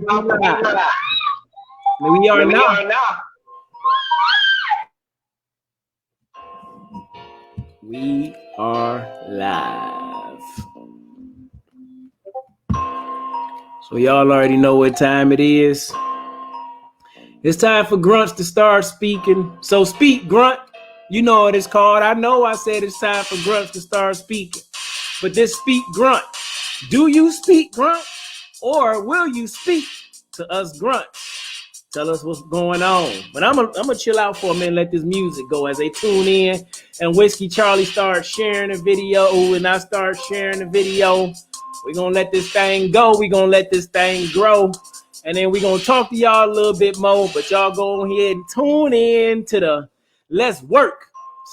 We are now. We are live. So y'all already know what time it is. It's time for Grunts to start speaking. So speak, Grunt. You know what it's called. I know I said it's time for Grunts to start speaking. But this speak, Grunt. Do you speak, Grunt? Or will you speak to us, Grunts? Tell us what's going on. But I'm gonna chill out for a minute and let this music go as they tune in. And Whiskey Charlie starts sharing the video. And I start sharing the video. We're going to let this thing go. We're going to let this thing grow. And then we're going to talk to y'all a little bit more. But y'all go ahead and tune in to the Let's Work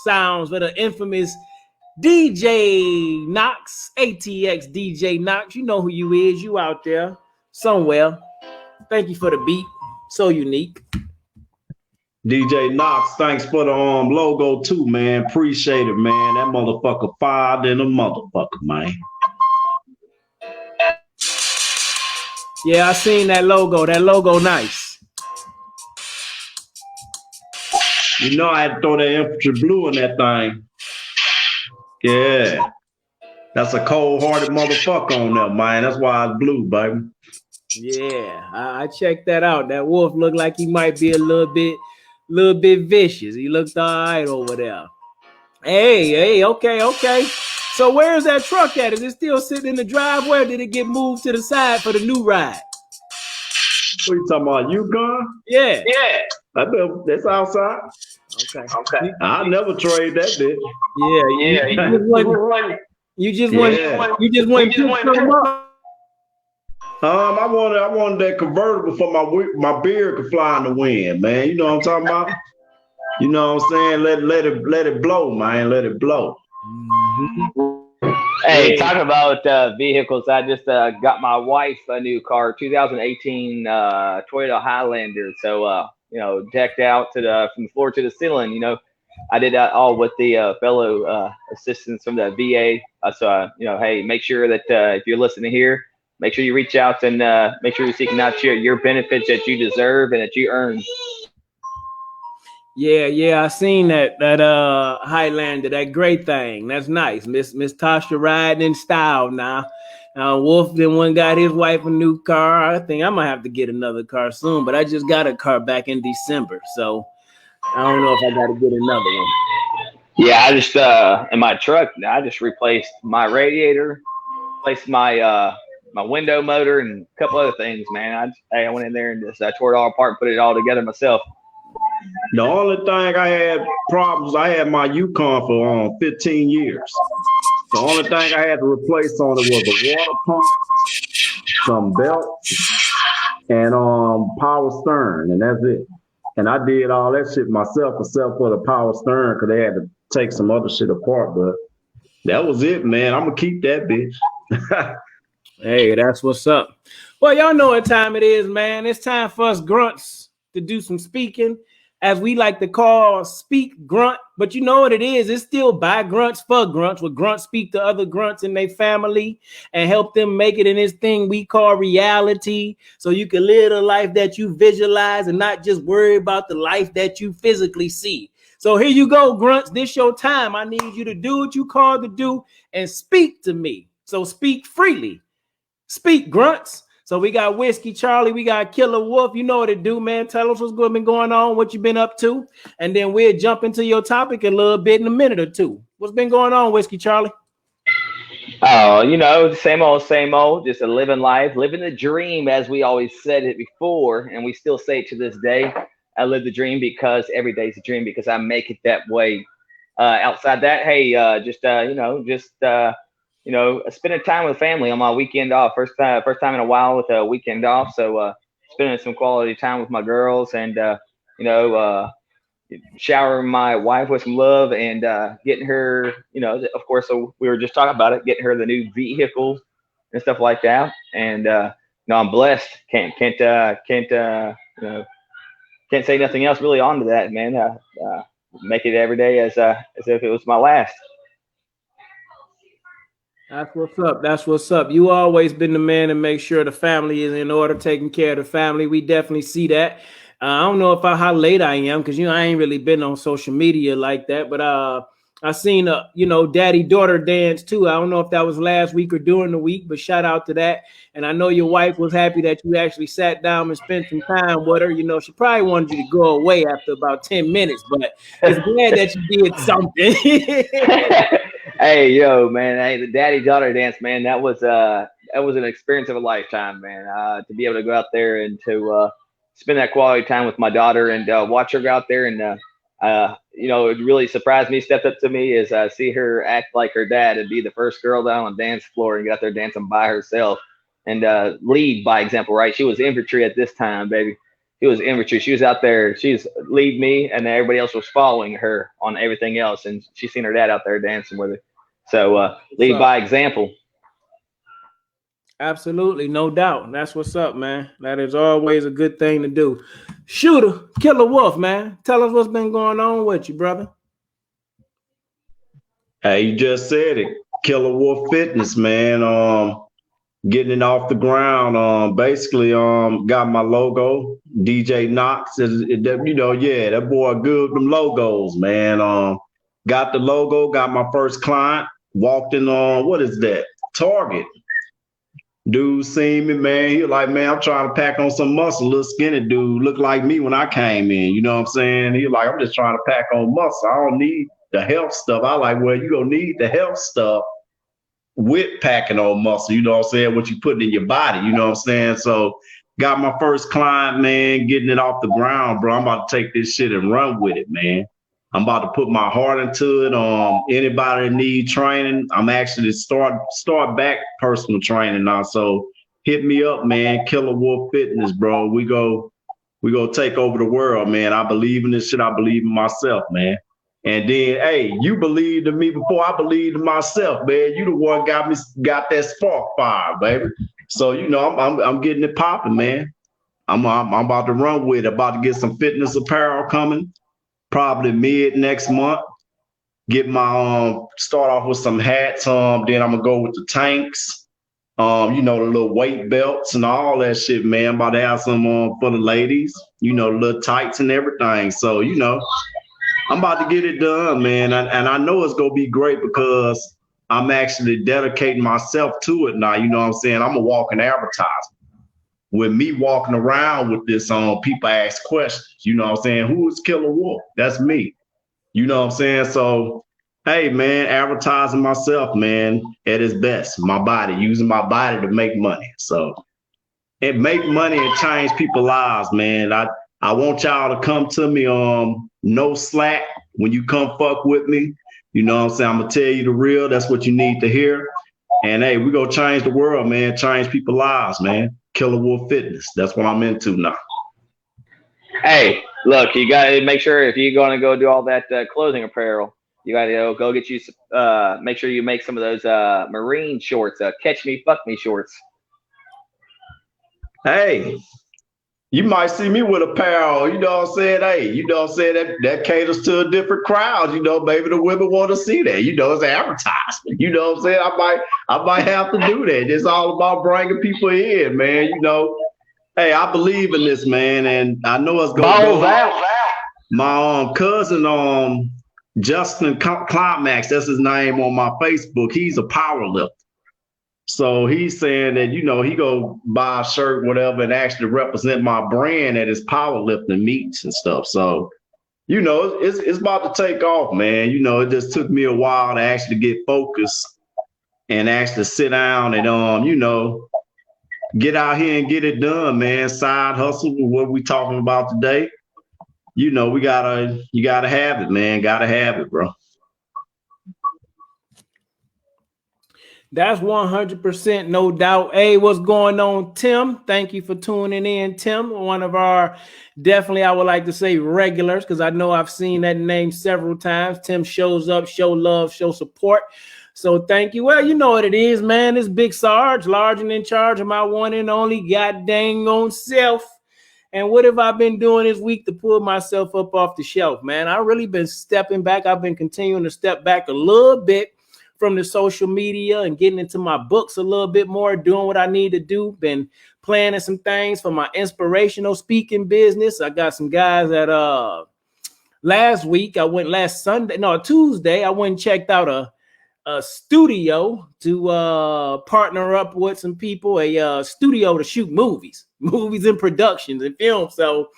sounds for the infamous DJ Knox, ATX DJ Knox. You know who you is. You out there somewhere. Thank you for the beat. So unique. DJ Knox, thanks for the logo too, man. Appreciate it, man. That motherfucker fired in a motherfucker, man. Yeah, I seen that logo. That logo nice. You know I had to throw that infantry blue in that thing. Yeah. That's a cold-hearted motherfucker on there, man. That's why it's blue, baby. Yeah, I checked that out. That wolf looked like he might be a little bit vicious. He looked all right over there. Hey, okay. So where's that truck at? Is it still sitting in the driveway or did it get moved to the side for the new ride? What you talking about, Yukon? Yeah. That's outside. Okay. I'll never trade that bitch. Yeah. You just want. I wanted that convertible for my beard could fly in the wind, man. You know what I'm talking about? You know what I'm saying? Let it blow, man. Let it blow. Hey, talking about vehicles, I just got my wife a new car, 2018 Toyota Highlander. So decked out from the floor to the ceiling. You know, I did that all with the fellow assistants from the VA. Hey, make sure that if you're listening here, make sure you reach out and make sure you're seeking out your benefits that you deserve and that you earn. Yeah, I seen that Highlander, that great thing. That's nice. Miss Tasha riding in style now. Wolf then one got his wife a new car. I think I might have to get another car soon, but I just got a car back in December, so I don't know if I got to get another one. Yeah, I just in my truck, I just replaced my radiator, replaced my my window motor, and a couple other things, man. I went in there and just tore it all apart and put it all together myself. The only thing I had problems, I had my Yukon for 15 years. The only thing I had to replace on it was a water pump, some belts, and power stern, and that's it. And I did all that shit myself, except for the power stern, because they had to take some other shit apart. But that was it, man. I'm gonna keep that bitch. Hey, that's what's up. Well, y'all know what time it is, man. It's time for us grunts to do some speaking, as we like to call speak grunt. But you know what it is? It's still by grunts for grunts, where grunts speak to other grunts in their family and help them make it in this thing we call reality, so you can live the life that you visualize and not just worry about the life that you physically see. So here you go, grunts. This your time. I need you to do what you called to do and speak to me. So speak freely. Speak, grunts. So we got Whiskey Charlie, we got Killer Wolf. You know what it do, man. Tell us what's been going on, what you've been up to, and then we'll jump into your topic a little bit in a minute or two. What's been going on, Whiskey Charlie? Oh, same old, just a living life, living the dream, as we always said it before, and we still say it to this day. I live the dream because every day's a dream, because I make it that way. Outside that, hey, spending time with family on my weekend off. First time in a while with a weekend off. So spending some quality time with my girls, and showering my wife with some love, and getting her, of course. So we were just talking about it, getting her the new vehicle and stuff like that. And I'm blessed. Can't say nothing else really onto that, man. Make it every day as if it was my last. That's what's up. That's what's up. You always been the man to make sure the family is in order, taking care of the family. We definitely see that. I don't know if how late I am because I ain't really been on social media like that. But I seen a daddy daughter dance too. I don't know if that was last week or during the week, but shout out to that. And I know your wife was happy that you actually sat down and spent some time with her. She probably wanted you to go away after about 10 minutes, but it's glad that you did something. Hey, yo, man. Hey, the daddy daughter dance, man. That was an experience of a lifetime, man. To be able to go out there and to spend that quality time with my daughter and watch her go out there and it really surprised me, stepped up to me, is see her act like her dad and be the first girl down on the dance floor and get out there dancing by herself and lead by example, right? She was infantry at this time, baby. She was infantry. She was out there. She's lead me, and then everybody else was following her on everything else. And she's seen her dad out there dancing with her. So lead by example. Absolutely, no doubt. That's what's up, man. That is always a good thing to do. Shooter, Killer Wolf, man. Tell us what's been going on with you, brother. Hey, you just said it. Killer Wolf Fitness, man. Getting it off the ground. Basically, got my logo. DJ Knox that boy good with them logos, man. Got the logo, got my first client, walked in on what is that? Target. Dude seen me, man. He was like, man, I'm trying to pack on some muscle. Little skinny dude looked like me when I came in. You know what I'm saying? He was like, I'm just trying to pack on muscle. I don't need the health stuff. I like, well, you gonna need the health stuff with packing on muscle, you know what I'm saying, what you putting in your body, you know what I'm saying? So got my first client, man, getting it off the ground, bro. I'm about to take this shit and run with it, man. I'm about to put my heart into it. Anybody that need training, I'm actually start back personal training now. So hit me up, man. Killer Wolf Fitness, bro. We go take over the world, man. I believe in this shit. I believe in myself, man. And then, hey, you believed in me before I believed in myself, man. You the one got that spark fire, baby. So I'm getting it popping, man. I'm about to run with it. About to get some fitness apparel coming, probably mid next month. Get my start off with some hats. Then I'm gonna go with the tanks. The little weight belts and all that shit, man. I'm about to have some for the ladies. The little tights and everything. So I'm about to get it done, man. And I know it's going to be great because I'm actually dedicating myself to it now. You know what I'm saying? I'm a walking advertisement. With me walking around with this on, people ask questions. You know what I'm saying? Who is Killer Wolf? That's me. You know what I'm saying? So, hey, man, advertising myself, man, at its best. My body, using my body to make money. So, and make money and change people's lives, man. I want y'all to come to me no slack when you come fuck with me. You know what I'm saying? I'm going to tell you the real. That's what you need to hear. And hey, we going to change the world, man. Change people's lives, man. Killer Wolf Fitness. That's what I'm into now. Hey, look, you got to make sure if you're going to go do all that clothing apparel, you got to go get you, make sure you make some of those marine shorts, catch me, fuck me shorts. Hey, you might see me with apparel, you know what I'm saying? Hey, you know what I'm saying? That caters to a different crowd, maybe the women want to see that. It's advertisement. You know what I'm saying? I might have to do that. It's all about bringing people in, man. Hey, I believe in this, man, and I know it's gonna go out. My cousin, Justin Climax, that's his name on my Facebook. He's a power lifter. So he's saying that, he go buy a shirt, whatever, and actually represent my brand at his powerlifting meets and stuff. So, it's about to take off, man. It just took me a while to actually get focused and actually sit down and, get out here and get it done, man. Side hustle, what we talking about today. You gotta have it, man. Gotta have it, bro. That's 100% no doubt. Hey, what's going on, Tim? Thank you for tuning in, Tim. One of our, definitely, I would like to say regulars, because I know I've seen that name several times. Tim shows up, show love, show support. So thank you. Well, you know what it is, man. It's Big Sarge, large and in charge of my one and only goddamn own self. And what have I been doing this week to pull myself up off the shelf, man? I've really been stepping back. I've been continuing to step back a little bit from the social media and getting into my books a little bit more, doing what I need to do. Been planning some things for my inspirational speaking business. I got some guys that Tuesday, I went and checked out a studio to partner up with some people, a studio to shoot movies and productions and films. So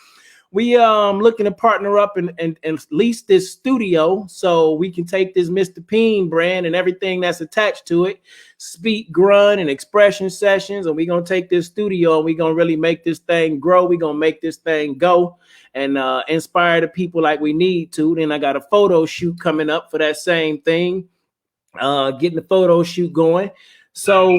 we looking to partner up and lease this studio so we can take this Mr. Peen brand and everything that's attached to it, speak, grunt, and expression sessions, and we're gonna take this studio and we're gonna really make this thing grow. We're gonna make this thing go and inspire the people like we need to. Then I got a photo shoot coming up for that same thing, getting the photo shoot going. So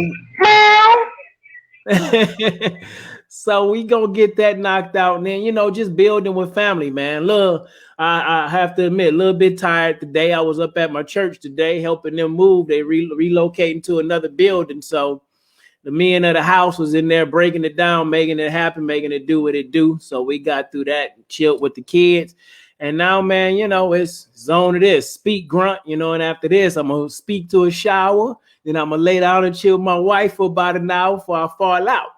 so we gonna get that knocked out, and then just building with family, man. Look, I have to admit, a little bit tired today. I was up at my church today helping them move. They relocating to another building, so the men of the house was in there breaking it down, making it happen, making it do what it do. So we got through that, chilled with the kids, and now, man, it's zone it is, speak, grunt, and after this, I'm gonna speak to a shower, then I'm gonna lay down and chill with my wife for about an hour before I fall out.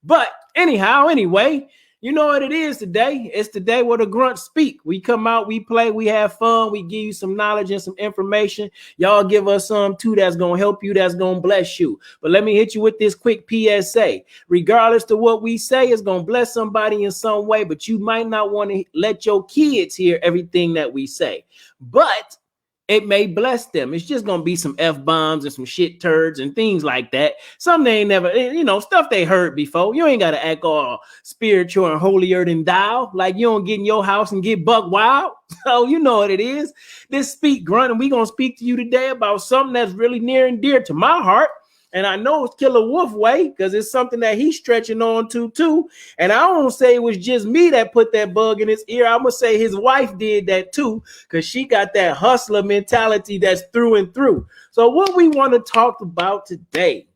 But anyway, you know what it is today. It's the day where the grunts speak. We come out, we play, we have fun, we give you some knowledge and some information. Y'all give us some too that's going to help you, that's going to bless you. But let me hit you with this quick PSA. Regardless to what we say, it's going to bless somebody in some way, but you might not want to let your kids hear everything that we say. But it may bless them. It's just going to be some F-bombs and some shit turds and things like that. Some they ain't never, stuff they heard before. You ain't got to act all spiritual and holier than thou. Like you don't get in your house and get buck wild. So you know what it is. This speak grunt, and we're going to speak to you today about something that's really near and dear to my heart. And I know it's Killer Wolf way because it's something that he's stretching on to too. And I don't say it was just me that put that bug in his ear. I'm going to say his wife did that too because she got that hustler mentality that's through and through. So what we want to talk about today,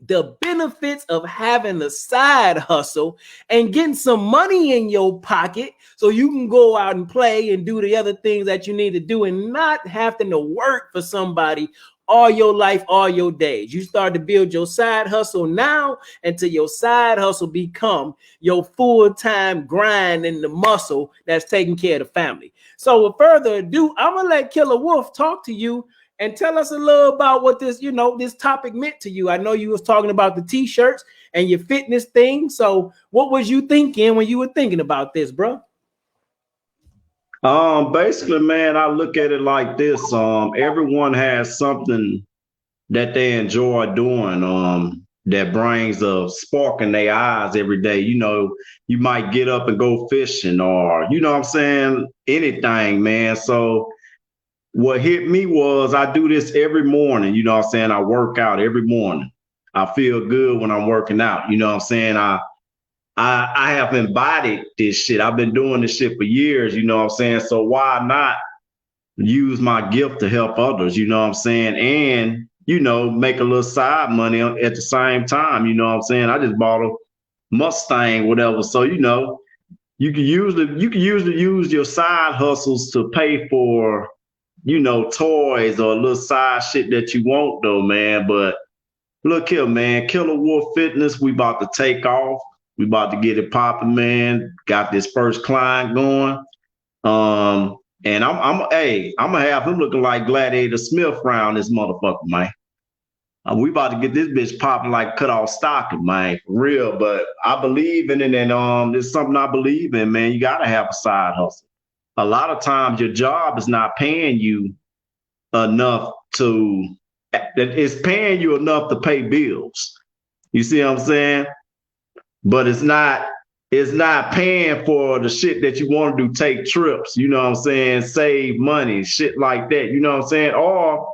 the benefits of having a side hustle and getting some money in your pocket so you can go out and play and do the other things that you need to do and not having to work for somebody all your life, all your days. You start to build your side hustle now until your side hustle become your full-time grind and the muscle that's taking care of the family. So with further ado, I'm going to let Killer Wolf talk to you and tell us a little about what this, this topic meant to you. I know you was talking about the t-shirts and your fitness thing. So what was you thinking when you were thinking about this, bro? Basically, man, I look at it like this. Everyone has something that they enjoy doing, that brings a spark in their eyes every day. You might get up and go fishing or, what I'm saying, anything, man. So what hit me was I do this every morning. What I'm saying? I work out every morning. I feel good when I'm working out. What I'm saying? I have embodied this shit. I've been doing this shit for years, what I'm saying? So why not use my gift to help others, what I'm saying? And, make a little side money at the same time, what I'm saying? I just bought a Mustang, whatever. So, you can usually use your side hustles to pay for, toys or a little side shit that you want though, man. But look here, man, Killer Wolf Fitness, we about to take off. We about to get it popping, man. Got this first client going. And I'm gonna have him looking like Gladiator Smith around this motherfucker, man. We about to get this bitch popping like cut off stocking, man, for real. But I believe in it, and it's something I believe in, man. You gotta have a side hustle. A lot of times your job is not paying you enough it's paying you enough to pay bills. You see what I'm saying? But it's not paying for the shit that you want to do, take trips, what I'm saying, save money, shit like that, what I'm saying? Or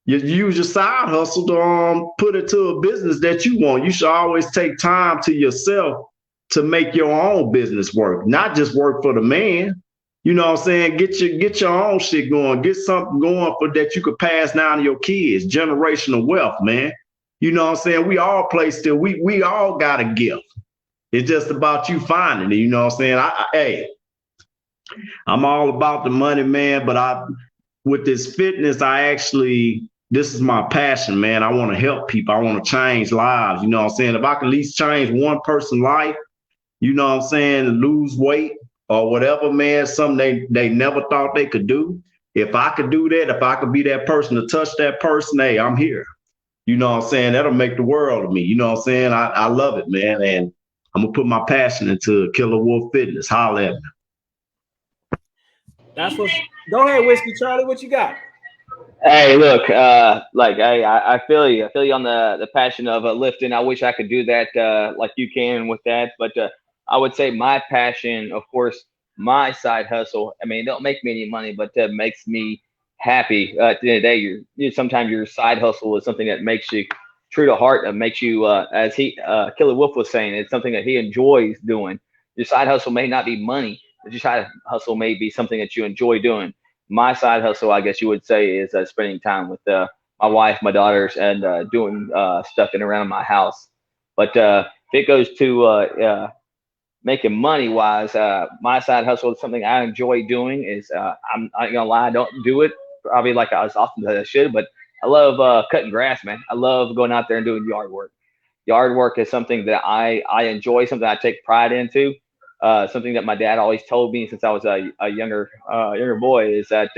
you use your side hustle to put it to a business that you want. You should always take time to yourself to make your own business work, not just work for the man. What I'm saying? Get your own shit going, get something going for that you could pass down to your kids, generational wealth, man. What I'm saying? We all play still. We all got a gift. It's just about you finding it. What I'm saying? I'm all about the money, man. But with this fitness, I actually this is my passion, man. I want to help people. I want to change lives. You know what I'm saying? If I can at least change one person's life, you know what I'm saying, lose weight or whatever, man, something they never thought they could do. If I could do that, if I could be that person to touch that person, hey, I'm here. You know what I'm saying? That'll make the world of me. You know what I'm saying? I love it, man. And I'm going to put my passion into Killer Wolf Fitness. Holla at me. That's what. Go ahead, Whiskey Charlie. What you got? Hey, look, like I feel you. I feel you on the passion of lifting. I wish I could do that like you can with that. But I would say my passion, of course, my side hustle. I mean, it don't make me any money, but makes me happy. At the end of the day, sometimes your side hustle is something that makes you true to heart. That makes you, as Killer Wolf was saying, it's something that he enjoys doing. Your side hustle may not be money, but your side hustle may be something that you enjoy doing. My side hustle, I guess you would say, is spending time with my wife, my daughters, and doing stuff in around my house. But if it goes to making money wise, my side hustle is something I enjoy doing. Is I'm not gonna lie, I don't do it probably like as often as I should, but I love cutting grass, man. I love going out there and doing yard work. Yard work is something that I enjoy, something I take pride into. Something that my dad always told me since I was a younger boy is that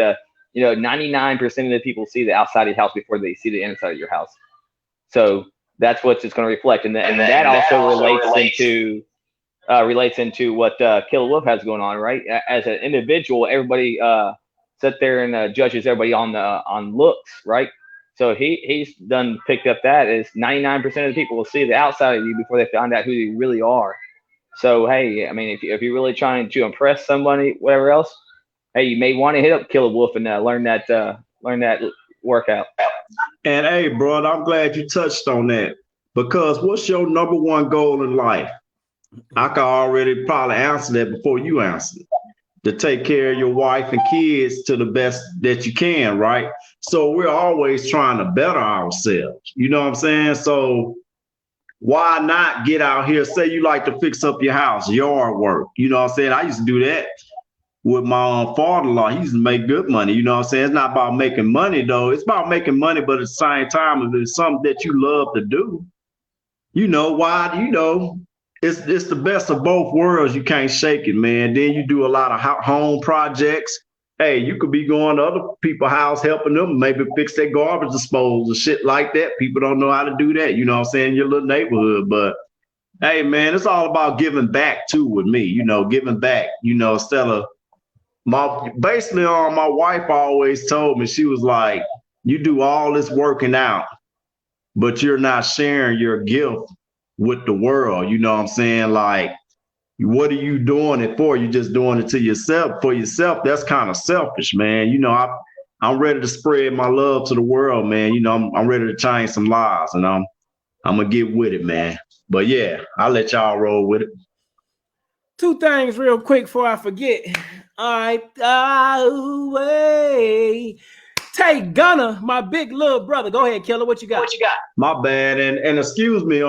99% of the people see the outside of your house before they see the inside of your house. So that's what it's going to reflect, and that also relates into what Killer Wolf has going on, right? As an individual, everybody sit there and judges everybody on looks, right? So he's done picked up that is 99% of the people will see the outside of you before they find out who you really are. So hey, I mean, if you're really trying to impress somebody, whatever else, hey, you may want to hit up Killer Wolf and learn that workout. And hey, bro, I'm glad you touched on that, because what's your number one goal in life? I can already probably answer that before you answer it. To take care of your wife and kids to the best that you can, right? So we're always trying to better ourselves. You know what I'm saying? So why not get out here? Say you like to fix up your house, yard work. You know what I'm saying? I used to do that with my father-in-law. He used to make good money. You know what I'm saying? It's not about making money, though. It's about making money, but at the same time, if it's something that you love to do, it's the best of both worlds. You can't shake it, man. Then you do a lot of home projects. Hey, you could be going to other people's house, helping them maybe fix their garbage disposal and shit like that. People don't know how to do that, you know what I'm saying, in your little neighborhood. But hey, man, it's all about giving back too with me, giving back, instead of my wife always told me, she was like, you do all this working out, but you're not sharing your gift with the world. You know what I'm saying? Like, what are you doing it for? You're just doing it to yourself, for yourself. That's kind of selfish, man. I'm ready to spread my love to the world, man. I'm ready to change some lives, and I'm gonna get with it, man. But yeah, I'll let y'all roll with it. Two things real quick before I forget. All right, away. Take Gunner, my big little brother. Go ahead, Killer. What you got? My bad, and excuse me,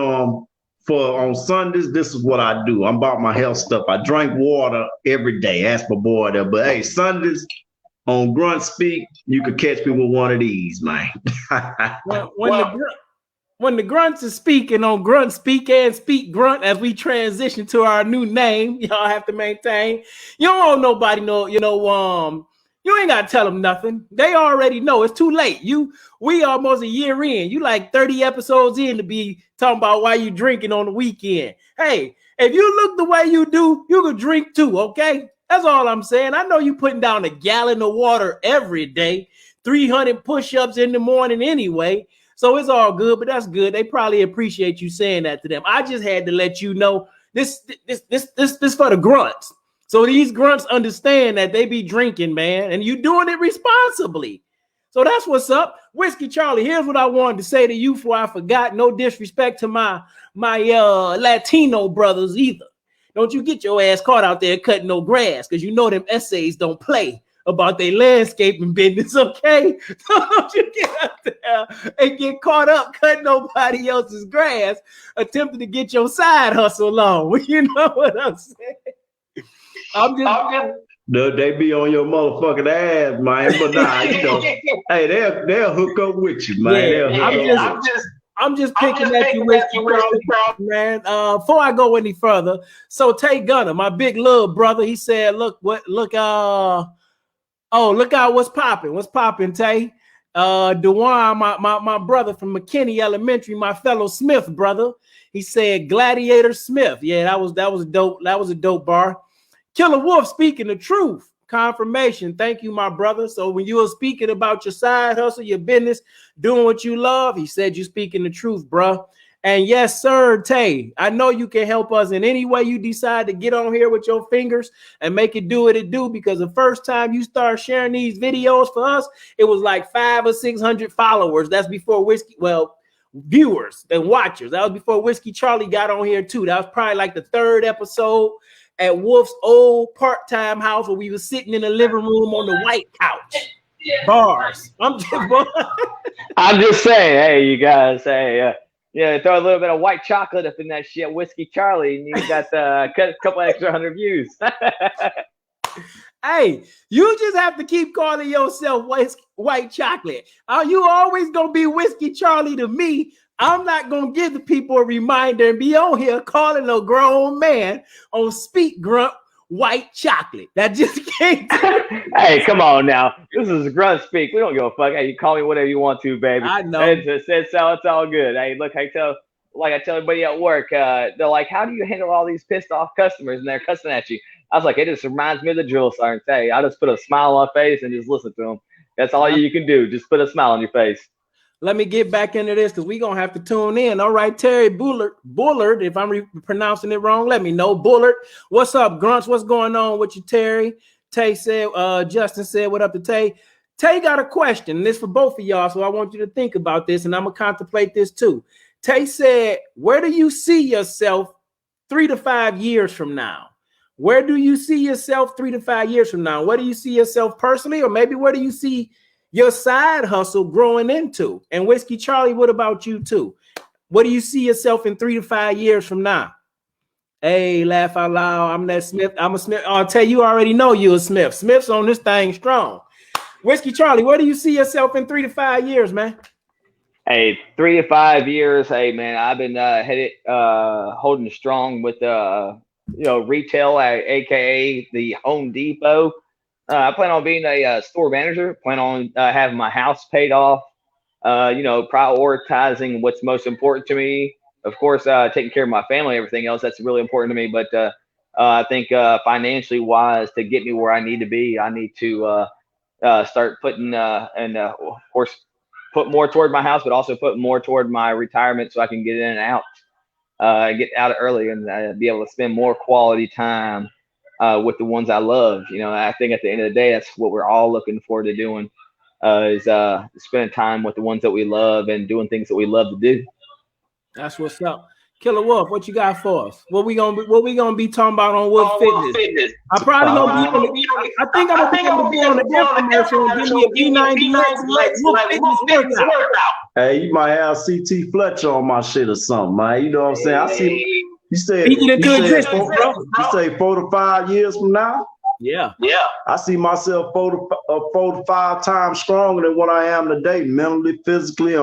for on Sundays, this is what I do. I'm about my health stuff. I drink water every day. Ask my boy there. But hey, Sundays on Grunt Speak, you could catch me with one of these, man. When the Grunts is speaking on Grunt Speak and Speak Grunt, as we transition to our new name, y'all have to maintain. You don't want nobody know, you ain't gotta tell them nothing. They already know. It's too late. We almost a year in. You like 30 episodes in to be talking about why you drinking on the weekend. Hey, if you look the way you do, you could drink too, okay? That's all I'm saying. I know you putting down a gallon of water every day, 300 push-ups in the morning anyway. So it's all good, but that's good. They probably appreciate you saying that to them. I just had to let you know this for the grunts. So these grunts understand that they be drinking, man, and you doing it responsibly. So that's what's up. Whiskey Charlie, here's what I wanted to say to you before I forgot. No disrespect to my Latino brothers either. Don't you get your ass caught out there cutting no grass, because you know them essays don't play about their landscaping business, okay? Don't you get out there and get caught up cutting nobody else's grass, attempting to get your side hustle on. You know what I'm saying? They be on your motherfucking ass, man. But nah, you know, hey, they'll hook up with you, man. Yeah, I'm just picking at you, Whiskey Charlie, man. Before I go any further, so Tay Gunner, my big little brother, he said, look out what's popping, Tay. Dewan, my brother from McKinney Elementary, my fellow Smith brother. He said Gladiator Smith. Yeah, that was dope. That was a dope bar. Killer Wolf speaking the truth. Confirmation. Thank you, my brother. So when you were speaking about your side hustle, your business, doing what you love, he said you speaking the truth, bro. And yes, sir, Tay, I know you can help us in any way you decide to get on here with your fingers and make it do what it do, because the first time you start sharing these videos for us, it was like 500 or 600 followers. That's before viewers and watchers. That was before Whiskey Charlie got on here too. That was probably like the 3rd episode at Wolf's old part-time house where we were sitting in the living room on the white couch. Bars. I'm just saying, hey, you guys, hey, throw a little bit of white chocolate up in that shit, Whiskey Charlie, and you got a couple extra 100 views. Hey, you just have to keep calling yourself white chocolate. Are you always gonna be Whiskey Charlie to me? I'm not gonna give the people a reminder and be on here calling a grown man on Speak Grunt white chocolate. That just can't. Hey, come on now. This is Grunt Speak. We don't give a fuck. Hey, you call me whatever you want to, baby. I know. It's all good. Hey, look, I tell everybody at work, they're like, how do you handle all these pissed off customers and they're cussing at you? I was like, it just reminds me of the drill sergeant. Hey, I just put a smile on my face and just listen to them. That's all you can do. Just put a smile on your face. Let me get back into this because we're going to have to tune in. All right, Terry Bullard, if I'm pronouncing it wrong, let me know. Bullard, what's up, Grunts? What's going on with you, Terry? Tay said, Justin said, what up to Tay? Tay got a question, and this for both of y'all, so I want you to think about this, and I'm going to contemplate this too. Tay said, where do you see yourself 3 to 5 years from now? Where do you see yourself 3 to 5 years from now? Where do you see yourself personally, or maybe where do you see your side hustle growing into? And Whiskey Charlie, what about you too? What do you see yourself in 3 to 5 years from now? Hey, laugh out loud. I'm that Smith. I'm a Smith. I'll tell you, already know you a Smith. Smith's on this thing strong. Whiskey Charlie, where do you see yourself in 3 to 5 years, man? Hey, 3 to 5 years. Hey, man, I've been holding strong with retail, aka the Home Depot. I plan on being a store manager. Plan on having my house paid off. Prioritizing what's most important to me. Of course, taking care of my family, everything else that's really important to me. But I think financially wise, to get me where I need to be, I need to start putting of course put more toward my house, but also put more toward my retirement so I can get in and out, get out early and be able to spend more quality time with the ones I love. I think at the end of the day, that's what we're all looking forward to doing, is spending time with the ones that we love and doing things that we love to do. That's what's up. Killer Wolf, what you got for us? What we gonna be talking about on Wolf Fitness? I probably gonna be I think I'm gonna be able to be on the infomercial and give me a B99 Wolf Fitness workout. Hey, you might have CT Fletcher on my shit or something, man. You know what I'm saying? I see. You said 4 to 5 years from now. Yeah. I see myself 4 to 5 times stronger than what I am today, mentally, physically,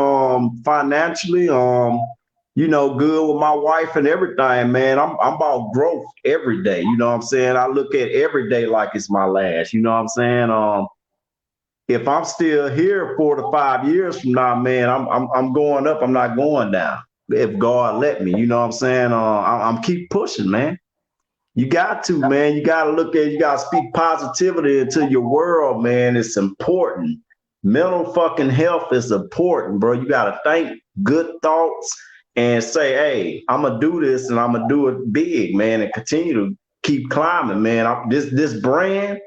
financially, good with my wife and everything, man. I'm about growth every day. You know what I'm saying? I look at every day like it's my last. You know what I'm saying? If I'm still here 4 to 5 years from now, man, I'm going up. I'm not going down. If God let me, you know what I'm saying? I'm keep pushing, man. You got to, man. You got to speak positivity into your world, man. It's important. Mental fucking health is important, bro. You got to think good thoughts and say, hey, I'm going to do this and I'm going to do it big, man, and continue to keep climbing, man. This brand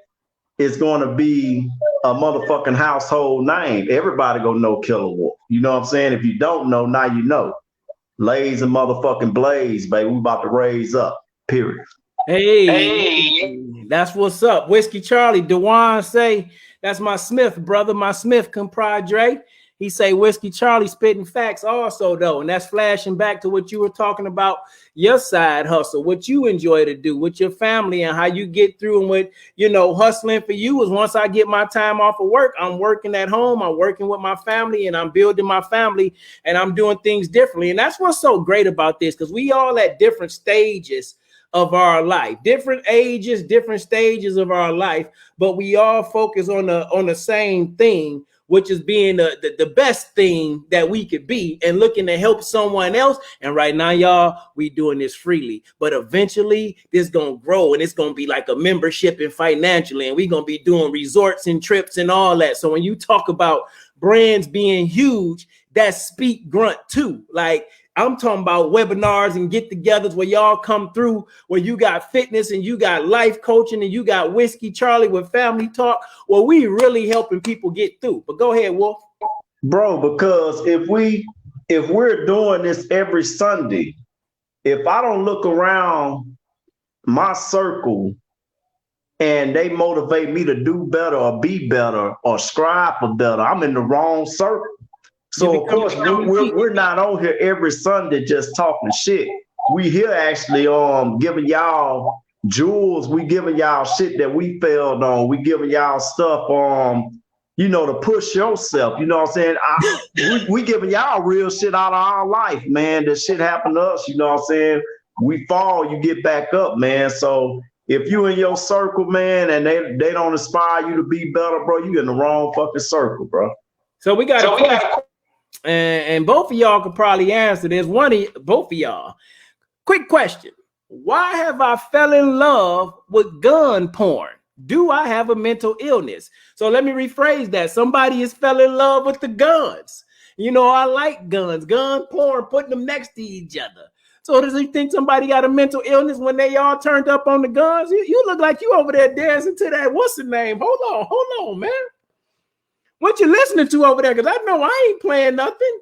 is going to be a motherfucking household name. Everybody gonna know Killer Wolf. You know what I'm saying? If you don't know, now you know. Lays and motherfucking Blaze, baby. We about to raise up, period. Hey, that's what's up. Whiskey Charlie, Dewan say, that's my Smith brother, my Smith compadre. He say Whiskey Charlie spitting facts also though, and that's flashing back to what you were talking about, your side hustle, what you enjoy to do with your family and how you get through. And what, you know, hustling for you is once I get my time off of work, I'm working at home, I'm working with my family, and I'm building my family, and I'm doing things differently. And that's what's so great about this, because we all at different stages of our life, different ages, different stages of our life, but we all focus on the same thing, which is being the best thing that we could be and looking to help someone else. And right now, y'all, we doing this freely, but eventually this gonna grow and it's gonna be like a membership and financially, and we gonna be doing resorts and trips and all that. So when you talk about brands being huge, that's Speak Grunt too. Like, I'm talking about webinars and get-togethers where y'all come through, where you got fitness and you got life coaching and you got Whiskey Charlie with family talk. Well, we really helping people get through. But go ahead, Wolf. Bro, because if we're doing this every Sunday, if I don't look around my circle and they motivate me to do better or be better or strive for better, I'm in the wrong circle. So of course we're not on here every Sunday just talking shit. We here actually giving y'all jewels. We giving y'all shit that we failed on. We giving y'all stuff you know, to push yourself. You know what I'm saying? We giving y'all real shit out of our life, man. This shit happened to us. You know what I'm saying? We fall, you get back up, man. So if you in your circle, man, and they don't inspire you to be better, bro, you in the wrong fucking circle, bro. So we got a question. And both of y'all could probably answer this. Both of y'all. Quick question. Why have I fell in love with gun porn? Do I have a mental illness? So let me rephrase that. Somebody has fell in love with the guns. You know, I like guns, gun porn, putting them next to each other. So does he think somebody got a mental illness when they all turned up on the guns? You look like you over there dancing to that. What's the name? Hold on, man. What you listening to over there? Because I know I ain't playing nothing.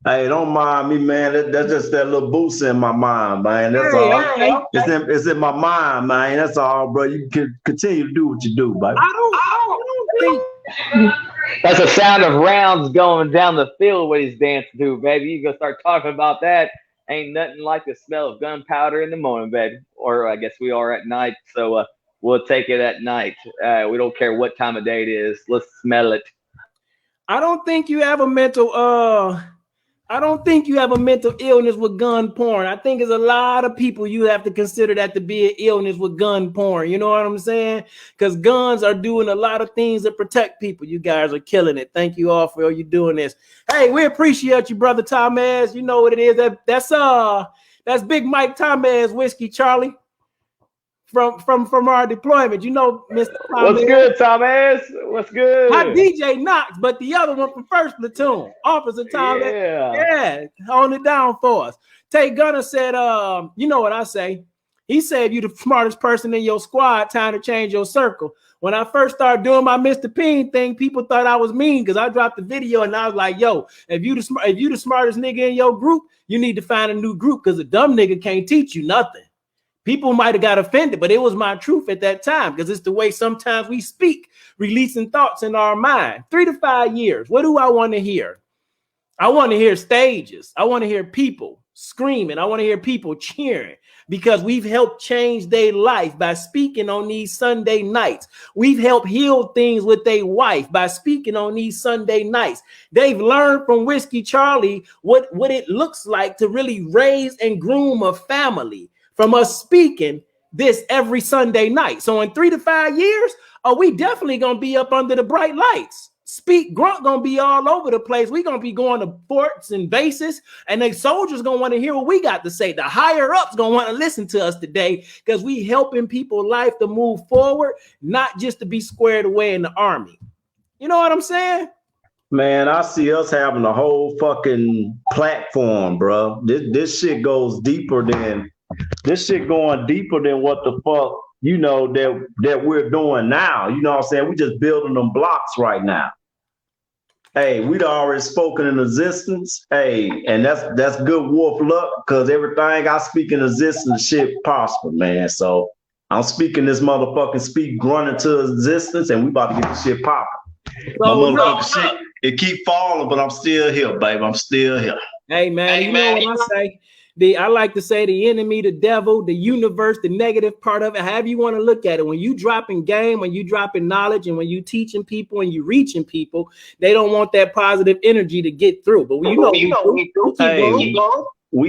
Hey, don't mind me, man. That's just that little boost in my mind, man. That's all. Hey. It's in my mind, man. That's all, bro. You can continue to do what you do, baby. I don't think. That's the sound of rounds going down the field when he's dancing to, baby. You go start talking about that. Ain't nothing like the smell of gunpowder in the morning, baby. Or I guess we are at night, so we'll take it at night. We don't care what time of day it is. Let's smell it. I don't think you have a mental illness with gun porn. I think there's a lot of people you have to consider that to be an illness with gun porn. You know what I'm saying? Because guns are doing a lot of things that protect people. You guys are killing it. Thank you all for you doing this. Hey, we appreciate you, brother Thomas. You know what it is. That's Big Mike Thomas, Whiskey Charlie. From our deployment, you know, Mr. Thomas. What's good, Thomas? What's good? Not DJ Knox, but the other one from First Platoon, Officer Thomas. Yeah, holding it down for us. Tay Gunner said, you know what I say? He said, if you the smartest person in your squad, time to change your circle. When I first started doing my Mr. Peen thing, people thought I was mean because I dropped the video and I was like, yo, if you the smartest nigga in your group, you need to find a new group because a dumb nigga can't teach you nothing. People might have got offended, but it was my truth at that time because it's the way sometimes we speak, releasing thoughts in our mind. 3 to 5 years. What do I want to hear? I want to hear stages. I want to hear people screaming. I want to hear people cheering because we've helped change their life by speaking on these Sunday nights. We've helped heal things with their wife by speaking on these Sunday nights. They've learned from Whiskey Charlie what it looks like to really raise and groom a family. From us speaking this every Sunday night. So in 3 to 5 years, we definitely going to be up under the bright lights. Speak Grunt going to be all over the place. We're going to be going to forts and bases, and the soldiers going to want to hear what we got to say. The higher ups going to want to listen to us today because we helping people's life to move forward, not just to be squared away in the army. You know what I'm saying? Man, I see us having a whole fucking platform, bro. This shit goes deeper than... This shit going deeper than what the fuck, you know, that we're doing now. You know what I'm saying? We just building them blocks right now. Hey, we'd already spoken in existence. Hey, and that's good wolf luck because everything I speak in existence shit prosper, man. So I'm speaking this motherfucking Speak Grunt into existence and we about to get this shit popping. My motherfucking shit. it keep falling, but I'm still here, baby. I'm still here. Hey man, know what I say? I like to say the enemy, the devil, the universe, the negative part of it, however you want to look at it. When you dropping game, when you dropping knowledge, and when you teaching people and you reaching people, they don't want that positive energy to get through. But we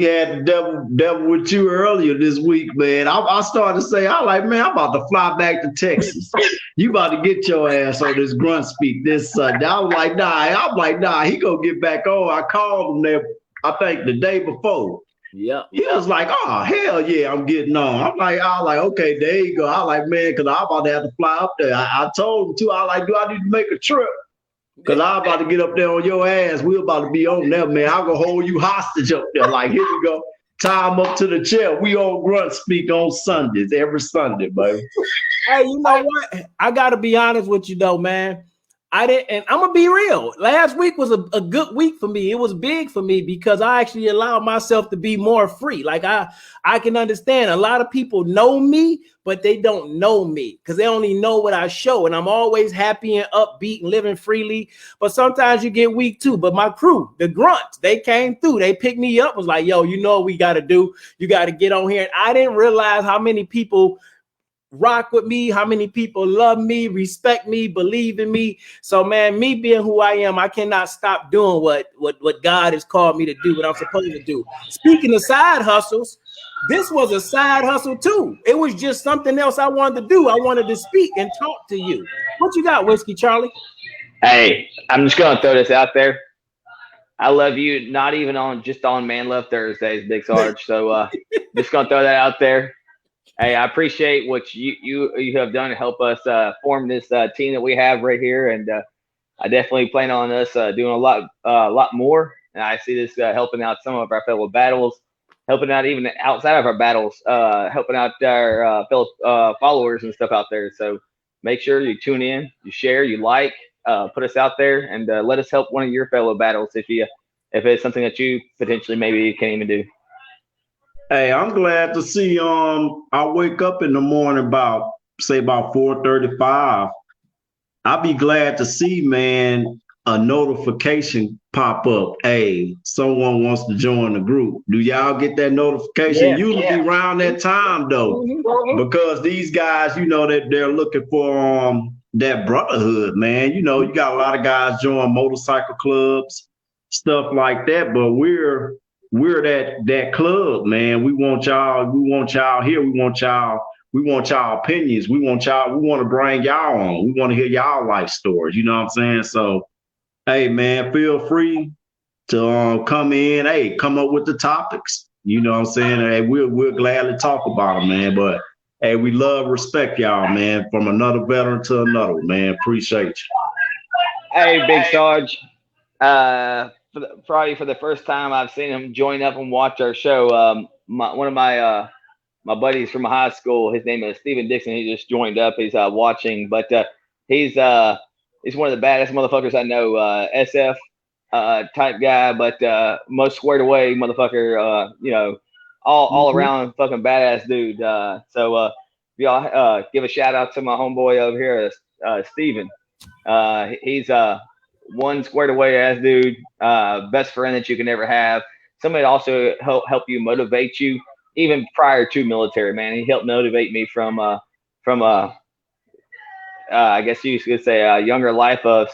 had the devil with you earlier this week, man. I started to say, I'm about to fly back to Texas. You about to get your ass on this grunt speak this Sunday. I was like, nah, he gonna get back on. I called him there, I think the day before. Yeah. He was like, oh, hell yeah, I'm getting on. I'm like, okay, there you go. Man, because I'm about to have to fly up there. I told him too, do I need to make a trip? Because I'm about to get up there on your ass. We're about to be on there, man. I'm going to hold you hostage up there. Like, here we go. Time up to the chair. We on Grunt Speak on Sundays, every Sunday, baby. Hey, you know what? I got to be honest with you, though, man. And I'm gonna be real. Last week was a good week for me. It was big for me because I actually allowed myself to be more free. Like I can understand a lot of people know me, but they don't know me because they only know what I show. And I'm always happy and upbeat and living freely. But sometimes you get weak too. But my crew, the Grunts, they came through. They picked me up. Was like, yo, you know what we got to do? You got to get on here. And I didn't realize how many people rock with me, how many people love me, respect me, believe in me. So man, me being who I am, I cannot stop doing what God has called me to do, what I'm supposed to do. Speaking of side hustles, this was a side hustle too. It was just something else I wanted to do. I wanted to speak and talk to you. What you got, Whiskey Charlie? Hey, I'm just gonna throw this out there. I love you, not even on Man Love Thursdays, Big Sarge. So just gonna throw that out there. Hey, I appreciate what you have done to help us form this team that we have right here, and I definitely plan on us doing a lot more. And I see this helping out some of our fellow battles, helping out even outside of our battles, helping out our fellow followers and stuff out there. So make sure you tune in, you share, you like, put us out there, and let us help one of your fellow battles if it's something that you potentially maybe can't even do. Hey, I'm glad to see. I wake up in the morning about 4:35. I'll be glad to see, man, a notification pop up. Hey, someone wants to join the group. Do y'all get that notification? Yeah, Usually be around that time though, because these guys, that they're looking for that brotherhood, man. You got a lot of guys join motorcycle clubs, stuff like that, but we're that club, man. We want y'all here. We want y'all opinions. We want to bring y'all on. We want to hear y'all life stories. You know what I'm saying? So, hey, man, feel free to come in. Hey, come up with the topics. You know what I'm saying? Hey, we'll gladly talk about them, man. But hey, we respect y'all, man. From another veteran to another, man. Appreciate you. Hey, Big Sarge. Probably for the first time I've seen him join up and watch our show. One of my buddies from high school, his name is Steven Dixon. He just joined up. He's watching, but he's one of the baddest motherfuckers I know. SF type guy, but most squared away motherfucker. All around fucking badass dude. So y'all give a shout out to my homeboy over here, Steven. He's one squared away ass dude, best friend that you can ever have. Somebody to also help you, motivate you, even prior to military, man. He helped motivate me from I guess you could say a younger lifestyle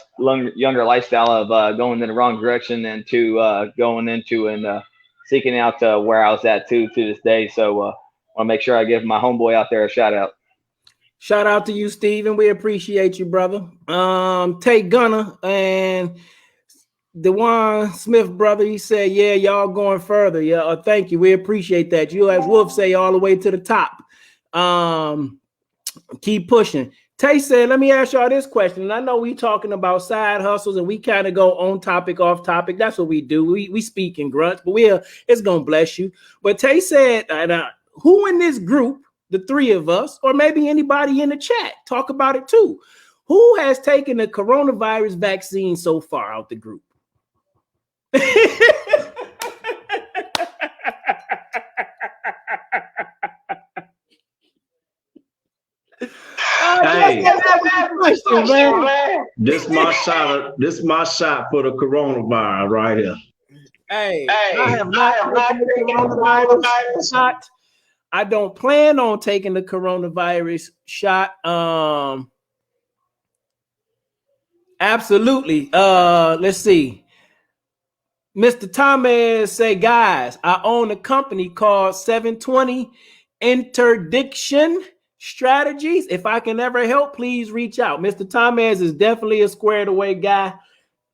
of going in the wrong direction and to going into and seeking out where I was at to this day. So I want to make sure I give my homeboy out there a shout out. Shout out to you, Steven. We appreciate you, brother. Take Gunner and DeJuan Smith, brother. He said, yeah, y'all going further. Yeah, thank you. We appreciate that. You, as Wolf say, all the way to the top. Keep pushing. Tay said, let me ask y'all this question. And I know we talking about side hustles and we kind of go on topic, off topic. That's what we do. We speak in grunts, but it's going to bless you. But Tay said, who in this group, the three of us, or maybe anybody in the chat, talk about it too. Who has taken the coronavirus vaccine so far out the group? Hey, This my shot. This my shot for the coronavirus right here. Hey, I have not taken the coronavirus shot. I don't plan on taking the coronavirus shot. Absolutely. Let's see. Mr. Thomas say, guys, I own a company called 720 Interdiction Strategies. If I can ever help, please reach out. Mr. Thomas is definitely a squared away guy.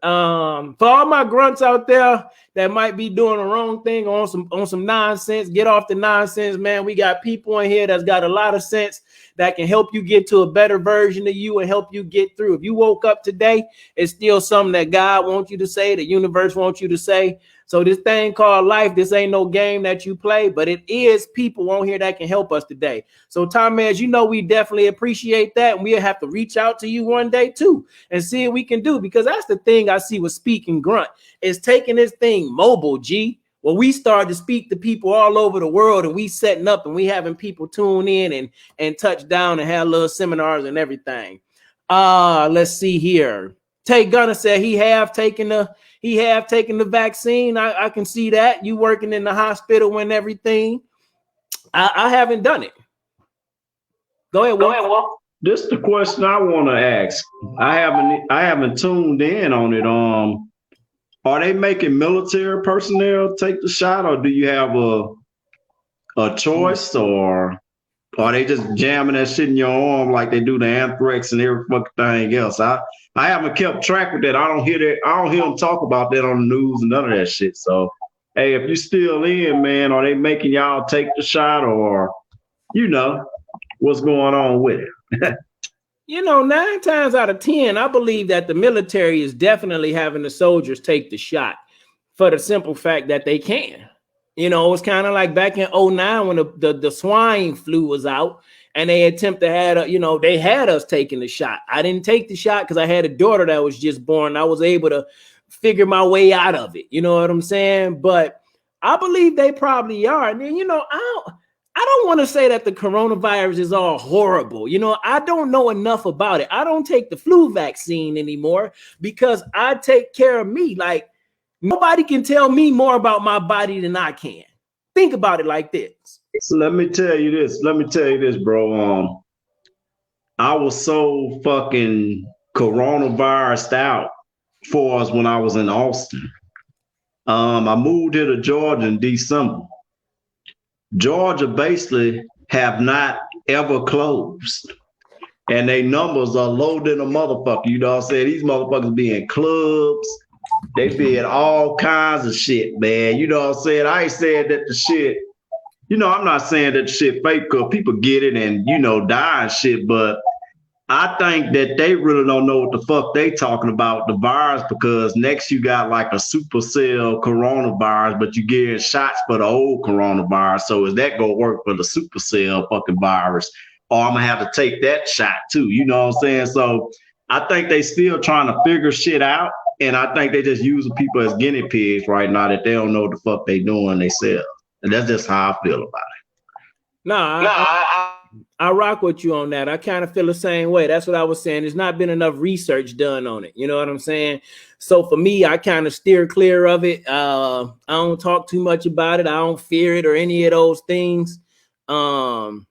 For all my grunts out there that might be doing the wrong thing on some nonsense, get off the nonsense, man. We got people in here that's got a lot of sense that can help you get to a better version of you and help you get through. If you woke up today, it's still something that God wants you to say, the universe wants you to say. So this thing called life, this ain't no game that you play, but it is people on here that can help us today. So Thomas, you know, we definitely appreciate that. And we'll have to reach out to you one day too and see what we can do, because that's the thing I see with Speak and Grunt is taking this thing mobile, G. Well, we started to speak to people all over the world, and we setting up and we having people tune in and touch down and have little seminars and everything. Let's see here. Tay Gunner said he have taken the vaccine. I can see that. You working in the hospital and everything. I haven't done it. Go ahead, Wolf. This is the question I want to ask. I haven't tuned in on it. Are they making military personnel take the shot, or do you have a choice, or are they just jamming that shit in your arm like they do the anthrax and every fucking thing else? I haven't kept track with that. I don't hear that. I don't hear them talk about that on the news and none of that shit. So, hey, if you're still in, man, are they making y'all take the shot, or you know what's going on with it? You know, 9 times out of 10, I believe that the military is definitely having the soldiers take the shot for the simple fact that they can. You know, it's kind of like back in 2009 when the swine flu was out and they attempted to have, they had us taking the shot. I didn't take the shot because I had a daughter that was just born. I was able to figure my way out of it. You know what I'm saying? But I believe they probably are. And then, I don't want to say that the coronavirus is all horrible. I don't know enough about it. I don't take the flu vaccine anymore because I take care of me. Like, nobody can tell me more about my body than I can. Think about it like this. So let me tell you this, bro. I was so fucking coronavirus out for us when I was in Austin. I moved here to Georgia in December. Georgia basically have not ever closed. And their numbers are low than a motherfucker. You know what I'm saying? These motherfuckers be in clubs. They be in all kinds of shit, man. You know what I'm saying? I ain't saying that the shit, I'm not saying that the shit fake because people get it and, die and shit. But I think that they really don't know what the fuck they talking about, the virus, because next you got like a supercell coronavirus, but you getting shots for the old coronavirus. So is that going to work for the supercell fucking virus? Or I'm going to have to take that shot too. You know what I'm saying? So I think they still trying to figure shit out. And I think they just using people as guinea pigs right now that they don't know what the fuck they doing themselves. And that's just how I feel about it. I rock with you on that. I kind of feel the same way. That's what I was saying. There's not been enough research done on it. You know what I'm saying? So for me, I kind of steer clear of it. I don't talk too much about it. I don't fear it or any of those things. And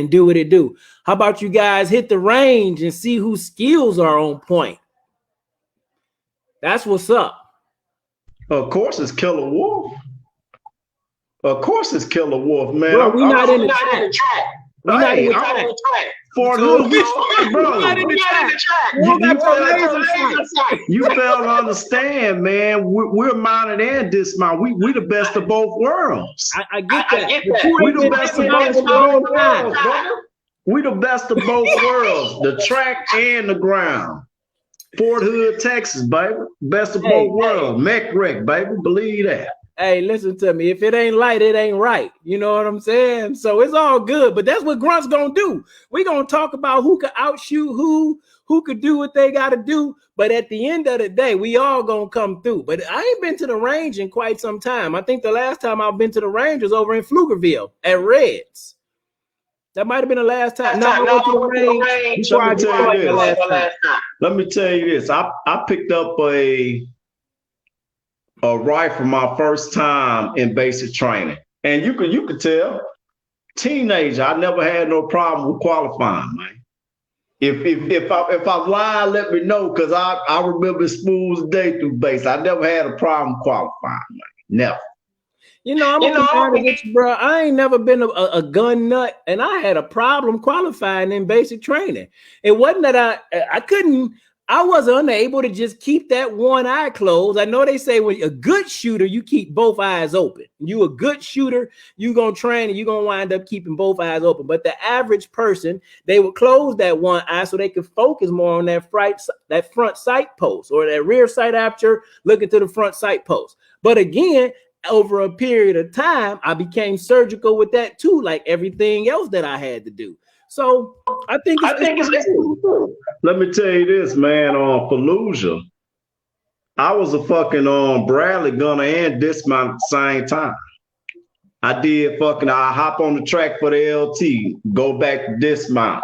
do what it do. How about you guys hit the range and see whose skills are on point? That's what's up. Of course it's Killer Wolf. Of course it's Killer Wolf, man. Bro, we're not in the track. We're not in the track. For the bro, not in the track. You fail to understand, man. We're mounted and dismounted. We the best of both worlds. I get that. We the best of both worlds, brother. We the best of both worlds, the track and the ground. Fort Hood, Texas, baby. Best of both worlds. Mech wreck, baby. Believe that. Hey, listen to me. If it ain't light, it ain't right. You know what I'm saying? So it's all good. But that's what Grunt's gonna do. We're gonna talk about who could outshoot who could do what they gotta do. But at the end of the day, we all gonna come through. But I ain't been to the range in quite some time. I think the last time I've been to the range was over in Pflugerville at Reds. That might have been the last time. No, I went to the range before I deployed the last time. Let me tell you this. I picked up a rifle my first time in basic training. And you could tell, teenager, I never had no problem with qualifying, man. If I'm lying, let me know, because I remember smooth as day through base. I never had a problem qualifying, man. Never. I'm gonna be honest with you, bro. I ain't never been a gun nut, and I had a problem qualifying in basic training. It wasn't that I was unable to just keep that one eye closed. I know they say when a good shooter, you keep both eyes open. You a good shooter, you gonna train and you gonna wind up keeping both eyes open. But the average person, they would close that one eye so they could focus more on that front sight post or that rear sight aperture, looking to the front sight post. But again, over a period of time, I became surgical with that too, like everything else that I had to do. So I think it's cool. Let me tell you this, man. On Fallujah, I was a fucking Bradley gunner and dismount at the same time. I hop on the track for the LT, go back to dismount.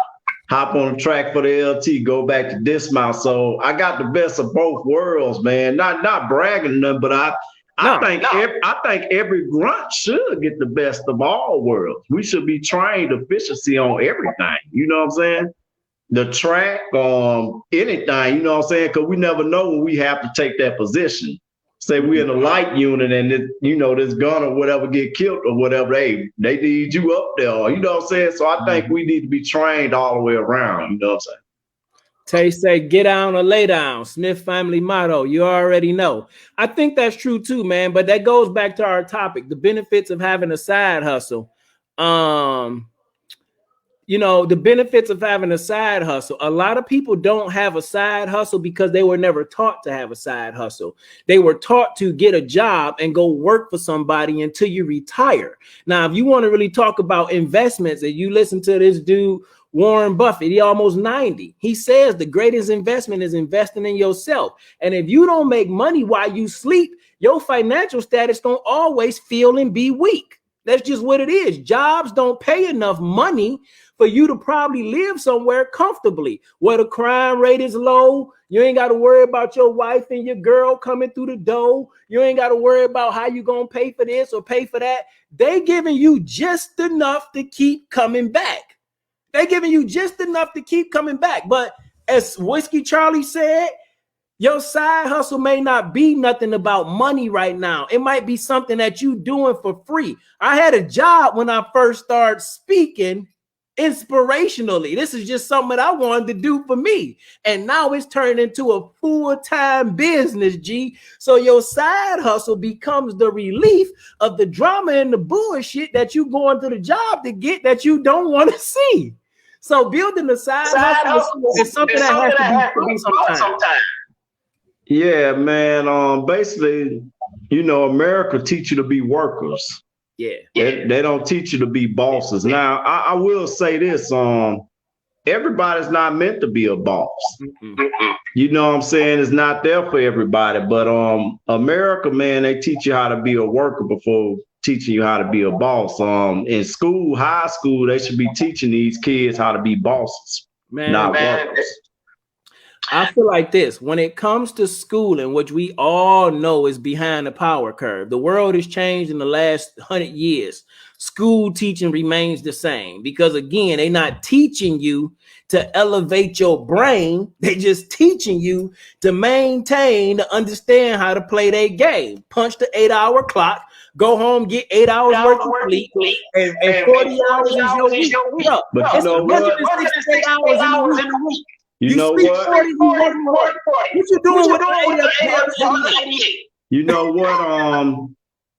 Hop on the track for the LT, go back to dismount. So I got the best of both worlds, man. Not bragging them, but I think every grunt should get the best of all worlds. We should be trained efficiency on everything. You know what I'm saying? The track, anything. You know what I'm saying? Because we never know when we have to take that position. Say we're in a light unit and this gun or whatever get killed or whatever. Hey, they need you up there. You know what I'm saying? So I think we need to be trained all the way around. You know what I'm saying? Tay say, get down or lay down. Smith family motto. You already know. I think that's true too, man. But that goes back to our topic, the benefits of having a side hustle. The benefits of having a side hustle. A lot of people don't have a side hustle because they were never taught to have a side hustle. They were taught to get a job and go work for somebody until you retire. Now, if you want to really talk about investments, and you listen to this dude, Warren Buffett, he almost 90. He says the greatest investment is investing in yourself. And if you don't make money while you sleep, your financial status don't always feel and be weak. That's just what it is. Jobs don't pay enough money for you to probably live somewhere comfortably, where the crime rate is low. You ain't got to worry about your wife and your girl coming through the door. You ain't got to worry about how you going to pay for this or pay for that. They giving you just enough to keep coming back. They giving you just enough to keep coming back. But as Whiskey Charlie said, your side hustle may not be nothing about money right now. It might be something that you doing for free. I had a job when I first started speaking inspirationally. This is just something that I wanted to do for me. And now it's turned into a full-time business, G. So your side hustle becomes the relief of the drama and the bullshit that you going to the job to get that you don't want to see. So building a side hustle is something that has to be sometimes. Yeah, man. Basically, America teach you to be workers. Yeah. They don't teach you to be bosses. Now, I will say this, everybody's not meant to be a boss. You know what I'm saying? It's not there for everybody. But America, man, they teach you how to be a worker before teaching you how to be a boss. In school, high school, they should be teaching these kids how to be bosses, not workers. I feel like this, when it comes to schooling, which we all know is behind the power curve, the world has changed in the last 100 years. School teaching remains the same because, again, they're not teaching you to elevate your brain. They're just teaching you to maintain, to understand how to play their game. Punch the 8-hour clock, go home, get 8 hours worth of sleep, and 40 hours is your week. But you know what? 168 hours in a week. You know what? 40, what you doing with the 88? You know what?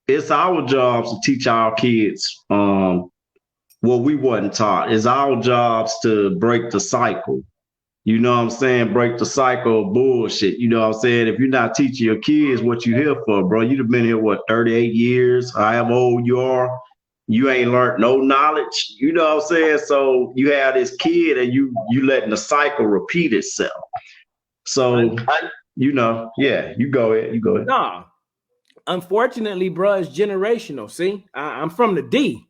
It's our jobs to teach our kids what we wasn't taught. It's our jobs to break the cycle. You know what I'm saying? Break the cycle of bullshit. You know what I'm saying? If you're not teaching your kids what you here for, bro, you'd have been here, 38 years, however old you are. You ain't learned no knowledge, you know what I'm saying? So you have this kid and you letting the cycle repeat itself. So, you go ahead. No, unfortunately, bro, it's generational. See, I'm from the D,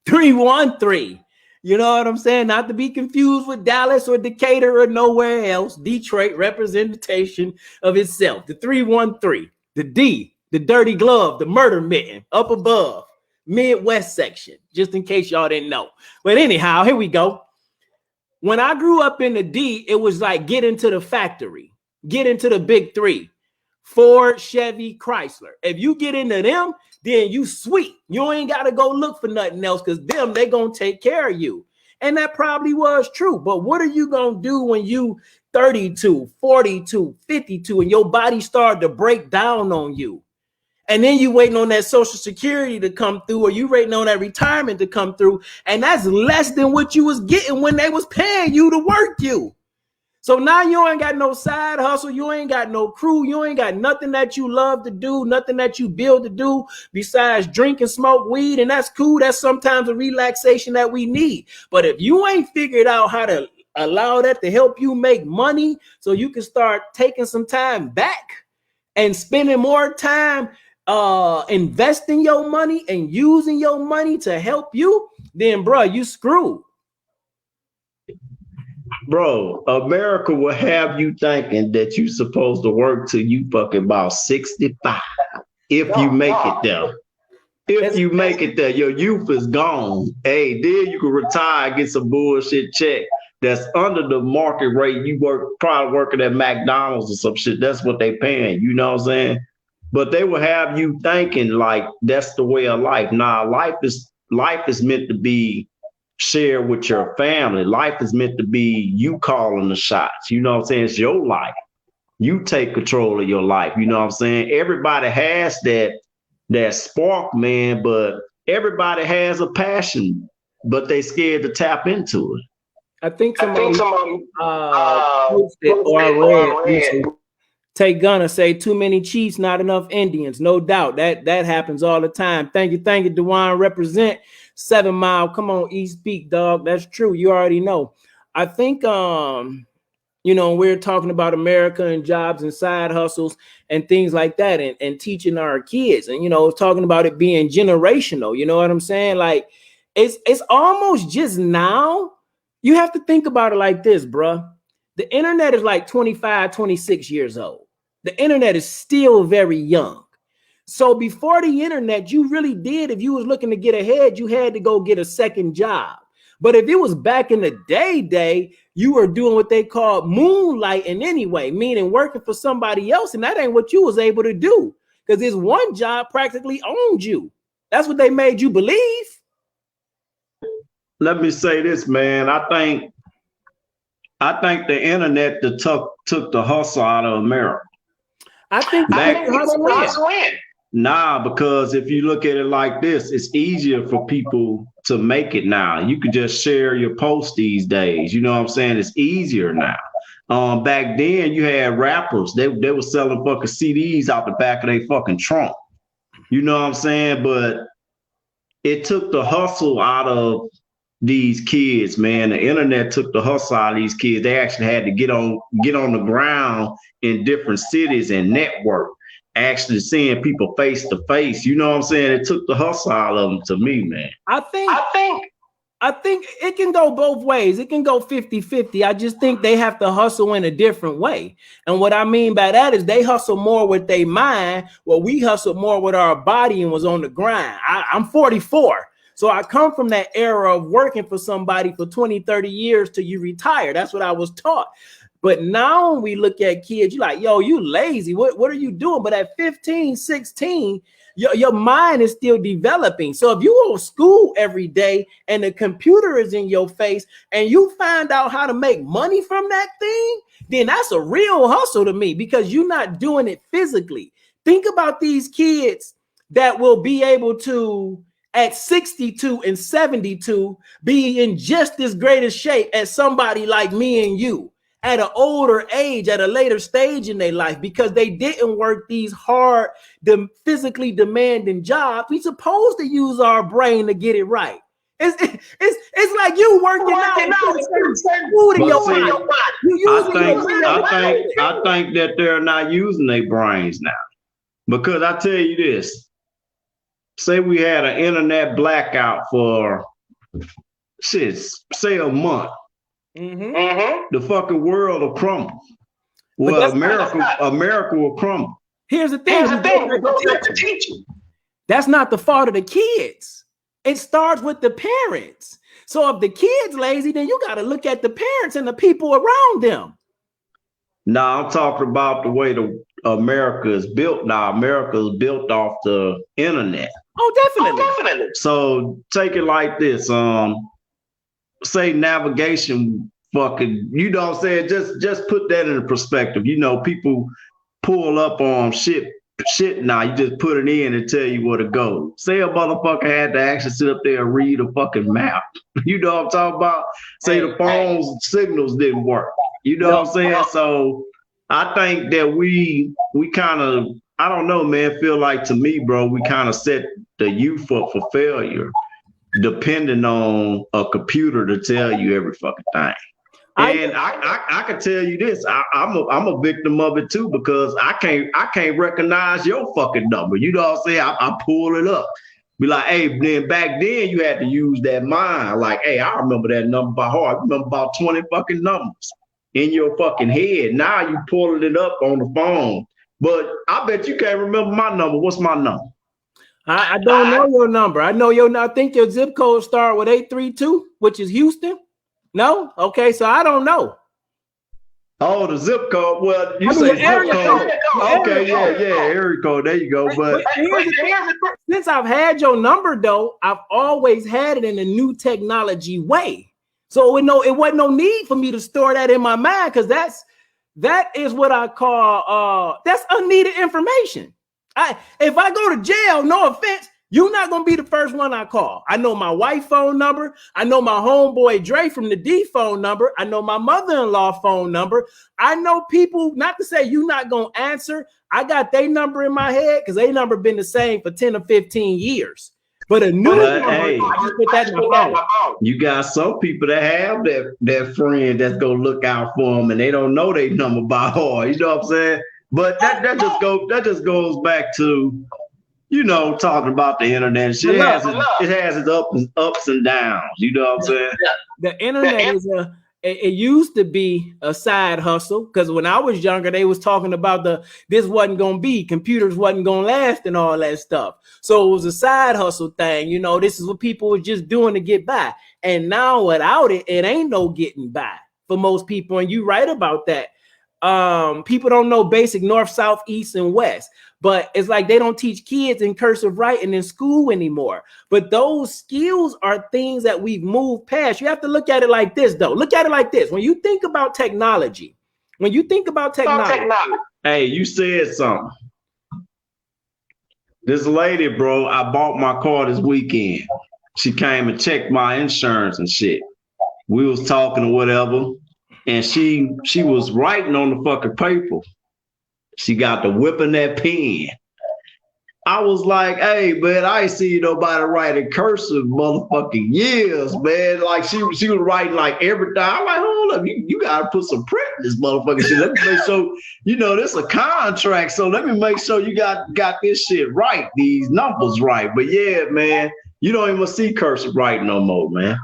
313. You know what I'm saying? Not to be confused with Dallas or Decatur or nowhere else. Detroit representation of itself. The 313, the D, the dirty glove, the murder mitten up above, Midwest section, just in case y'all didn't know. But anyhow, here we go. When I grew up in the D, it was like get into the factory, get into the big three. Ford, Chevy, Chrysler. If you get into them, then you sweet. You ain't got to go look for nothing else because them, they going to take care of you. And that probably was true. But what are you going to do when you 32, 42, 52, and your body started to break down on you? And then you waiting on that Social Security to come through, or you waiting on that retirement to come through. And that's less than what you was getting when they was paying you to work you. So now you ain't got no side hustle. You ain't got no crew. You ain't got nothing that you love to do, nothing that you build to do besides drink and smoke weed. And that's cool. That's sometimes a relaxation that we need. But if you ain't figured out how to allow that to help you make money so you can start taking some time back and spending more time investing your money and using your money to help you, then bro, you screwed. Bro, America will have you thinking that you're supposed to work till you fucking about 65 if you make it there. If you make it there, your youth is gone. Hey, then you can retire and get some bullshit check that's under the market rate. You probably working at McDonald's or some shit. That's what they paying. You know what I'm saying? But they will have you thinking like that's the way of life. Nah, life is meant to be shared with your family. Life is meant to be you calling the shots. You know what I'm saying? It's your life. You take control of your life. You know what I'm saying? Everybody has that spark, man, but everybody has a passion, but they scared to tap into it. I think somebody posted or read, Take Gunner say too many Chiefs, not enough Indians. No doubt that happens all the time. Thank you, Dewan. Represent 7 Mile. Come on, East Peak, dog. That's true. You already know. I think we're talking about America and jobs and side hustles and things like that, and teaching our kids, and talking about it being generational. You know what I'm saying? Like it's almost just now. You have to think about it like this, bruh. The internet is like 25, 26 years old. The internet is still very young. So before the internet, you really did, if you was looking to get ahead, you had to go get a second job. But if it was back in the day, you were doing what they call moonlighting anyway, meaning working for somebody else. And that ain't what you was able to do because this one job practically owned you. That's what they made you believe. Let me say this, man. I think the internet took the hustle out of America. I think hustle in. Nah, because if you look at it like this, it's easier for people to make it now. You can just share your post these days. You know what I'm saying? It's easier now. Back then you had rappers, they were selling fucking CDs out the back of their fucking trunk. You know what I'm saying? But it took the hustle out of these kids, man. The internet took the hustle out of these kids. They actually had to get on the ground in different cities and network, actually seeing people face to face. You know what I'm saying? It took the hustle out of them to me, man. I think it can go both ways. It can go 50-50. I just think they have to hustle in a different way. And what I mean by that is they hustle more with their mind, while we hustle more with our body and was on the grind. I'm 44. So I come from that era of working for somebody for 20, 30 years till you retire. That's what I was taught. But now when we look at kids, you're like, yo, you lazy. What are you doing? But at 15, 16, your mind is still developing. So if you go to school every day and the computer is in your face and you find out how to make money from that thing, then that's a real hustle to me because you're not doing it physically. Think about these kids that will be able to, at 62 and 72, be in just as great a shape as somebody like me and you at an older age, at a later stage in their life, because they didn't work these hard, physically demanding jobs. We supposed to use our brain to get it right. It's like you working out food in your body. I think that they're not using their brains now, because I tell you this. Say we had an internet blackout for shit, say a month, the fucking world will crumble. But Well, America will crumble. Here's the thing. That's not the fault of the kids. It starts with the parents. So if the kid's lazy, then you got to look at the parents and the people around them. Now I'm talking about the way America is built. Now America is built off the internet. Oh, definitely. So take it like this. Say navigation fucking, you know what I'm saying? Just put that in perspective. You know, people pull up on shit now. You just put it in and tell you where to go. Say a motherfucker had to actually sit up there and read a fucking map. You know what I'm talking about? Say the phone's signals didn't work. You know what I'm saying? So I think that we kind of, I don't know, man, feel like to me, bro, we kind of set the youth up for failure, depending on a computer to tell you every fucking thing. And I can tell you this, I'm a victim of it too, because I can't recognize your fucking number. You know what I'm saying? I pull it up. Be like, hey, then back then you had to use that mind. Like, hey, I remember that number by heart. I remember about 20 fucking numbers in your fucking head. Now you pulling it up on the phone. But I bet you can't remember my number. What's my number? I don't know your number. I know I think your zip code start with 832, which is Houston. No? Okay, so I don't know. Oh, the zip code. Well, you say zip code. Okay, yeah, area code. There you go. But since I've had your number, though, I've always had it in a new technology way. So it wasn't no need for me to store that in my mind, because that is what I call that's unneeded information. If I go to jail, no offense, you're not gonna be the first one I call. I know my wife's phone number. I know my homeboy Dre from the D phone number. I know my mother-in-law phone number. I know people, not to say you're not gonna answer. I got their number in my head because their number been the same for 10 or 15 years. But a new number, hey, I just put that in my phone. You got some people that have that friend that's gonna look out for them, and they don't know their number by heart. You know what I'm saying? But that just goes back to, you know, talking about the internet. It has its ups and downs. You know what I'm saying? The internet is it used to be a side hustle, because when I was younger, they was talking about this wasn't gonna be, computers wasn't gonna last and all that stuff. So it was a side hustle thing. You know, this is what people were just doing to get by. And now without it, it ain't no getting by for most people. And you right about that. People don't know basic north, south, east, and west, but it's like they don't teach kids in cursive writing in school anymore. But those skills are things that we've moved past. You have to look at it like this, though. Look at it like this. When you think about technology, hey, you said something. This lady, bro, I bought my car this weekend. She came and checked my insurance and shit. We was talking or whatever. And she was writing on the fucking paper. She got the whipping that pen. I was like, hey, man, I ain't seen nobody writing cursive motherfucking years, man. Like she was writing like everything. I'm like, hold up, you gotta put some print in this motherfucking shit. Let me make sure, you know, this is a contract. So let me make sure you got this shit right, these numbers right. But yeah, man, you don't even see cursive writing no more, man.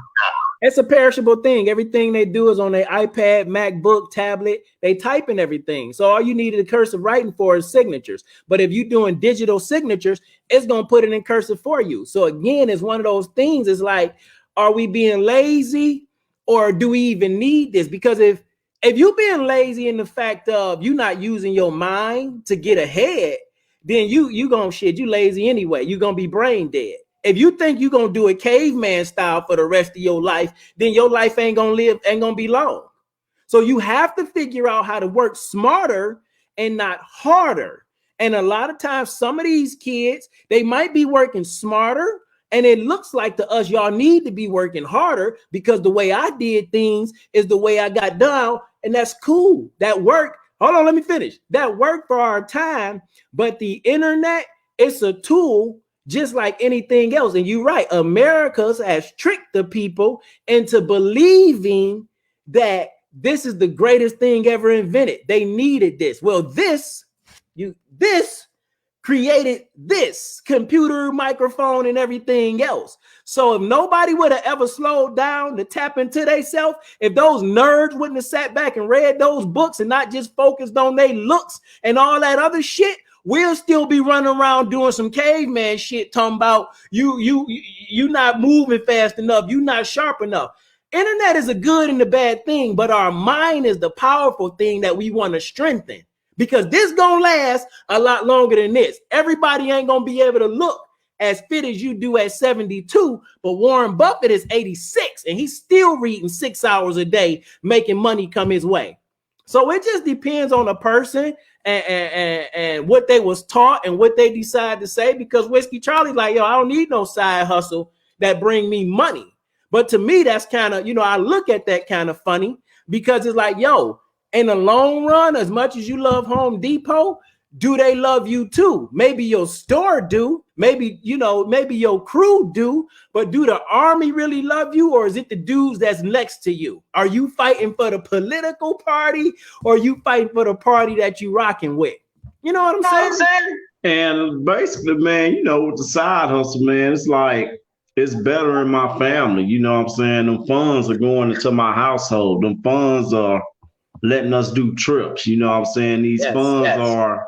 It's a perishable thing. Everything they do is on their iPad, MacBook, tablet. They type in everything. So all you need a cursive writing for is signatures. But if you're doing digital signatures, it's going to put it in cursive for you. So again, it's one of those things. It's like, are we being lazy, or do we even need this? Because if you're being lazy in the fact of you not using your mind to get ahead, then you gonna you lazy anyway. You're going to be brain dead. If you think you're going to do it caveman style for the rest of your life, then your life ain't going to be long. So you have to figure out how to work smarter and not harder. And a lot of times, some of these kids, they might be working smarter, and it looks like to us, y'all need to be working harder, because the way I did things is the way I got done. And that's cool. That worked. Hold on, let me finish. That worked for our time. But the internet, it's a tool just like anything else. And you're right, America has tricked the people into believing that this is the greatest thing ever invented. They needed this. Well, this created this computer, microphone, and everything else. So if nobody would have ever slowed down to tap into themselves, if those nerds wouldn't have sat back and read those books and not just focused on their looks and all that other shit, we'll still be running around doing some caveman shit, talking about you not moving fast enough, you not sharp enough. Internet is a good and a bad thing, but our mind is the powerful thing that we want to strengthen, because this gonna last a lot longer than this. Everybody ain't gonna be able to look as fit as you do at 72, but Warren Buffett is 86 and he's still reading 6 hours a day, making money come his way. So it just depends on a person and what they was taught and what they decide to say, because Whiskey Charlie's like, yo, I don't need no side hustle that bring me money. But to me, that's kind of, I look at that kind of funny, because it's like, yo, in the long run, as much as you love Home Depot, do they love you too? Maybe your store do, maybe your crew do, but do the army really love you, or is it the dudes that's next to you? Are you fighting for the political party, or are you fighting for the party that you rocking with? You know what I'm saying? And basically, man, with the side hustle, man, it's like, it's better in my family. You know what I'm saying? Them funds are going into my household. Them funds are letting us do trips. You know what I'm saying? These funds are,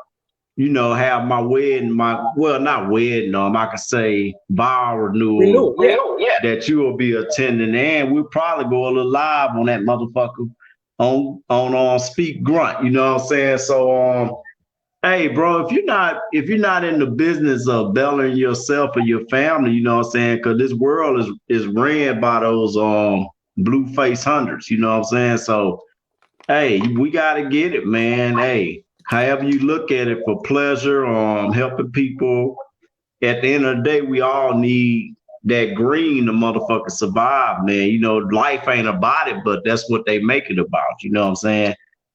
have my wedding, not wedding, I could say vow renewal that you will be attending. And we'll probably go a little live on that motherfucker on Speak Grunt. You know what I'm saying? So, hey, bro, if you're not in the business of bettering yourself or your family, you know what I'm saying? Because this world is ran by those blue face hunters, you know what I'm saying? So, hey, we got to get it, man. Hey, however you look at it, for pleasure, helping people. At the end of the day, we all need that green to motherfucker survive, man. Life ain't about it, but that's what they make it about, you know what I'm saying?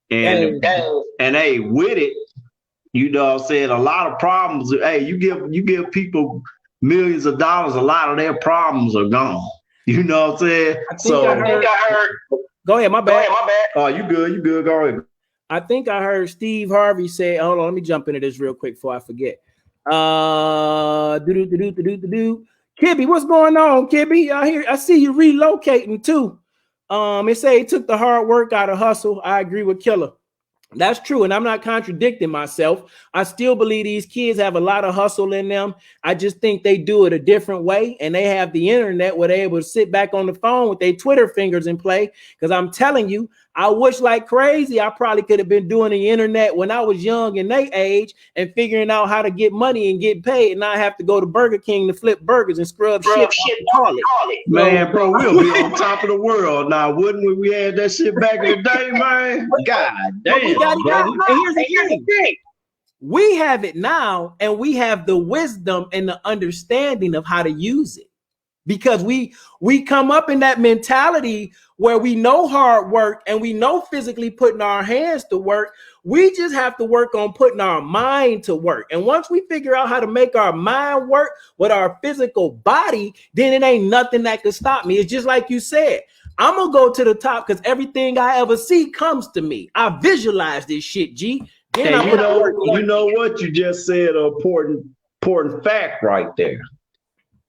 And hey, with it, you know what I'm saying, a lot of problems, hey, you give people millions of dollars, a lot of their problems are gone. You know what I'm saying? I think I heard. Go ahead, my bad. Oh, you good, go ahead. I think I heard Steve Harvey say, hold on, let me jump into this real quick before I forget. Kibby, what's going on, Kibby? I see you relocating too. It say it took the hard work out of hustle. I agree with Killer. That's true, and I'm not contradicting myself. I still believe these kids have a lot of hustle in them. I just think they do it a different way, and they have the internet where they're able to sit back on the phone with their Twitter fingers and play. Because I'm telling you, I wish like crazy I probably could have been doing the internet when I was young and they age and figuring out how to get money and get paid and not have to go to Burger King to flip burgers and scrub shit. Man, bro, we'll be on top of the world now, wouldn't we? We had that shit back in the day, man. God damn. And here's the thing. We have it now, and we have the wisdom and the understanding of how to use it, because we come up in that mentality where we know hard work and we know physically putting our hands to work. We just have to work on putting our mind to work. And once we figure out how to make our mind work with our physical body, then it ain't nothing that can stop me. It's just like you said. I'm going to go to the top because everything I ever see comes to me. I visualize this shit, G. Then hey, you know what? You just said an important fact right there.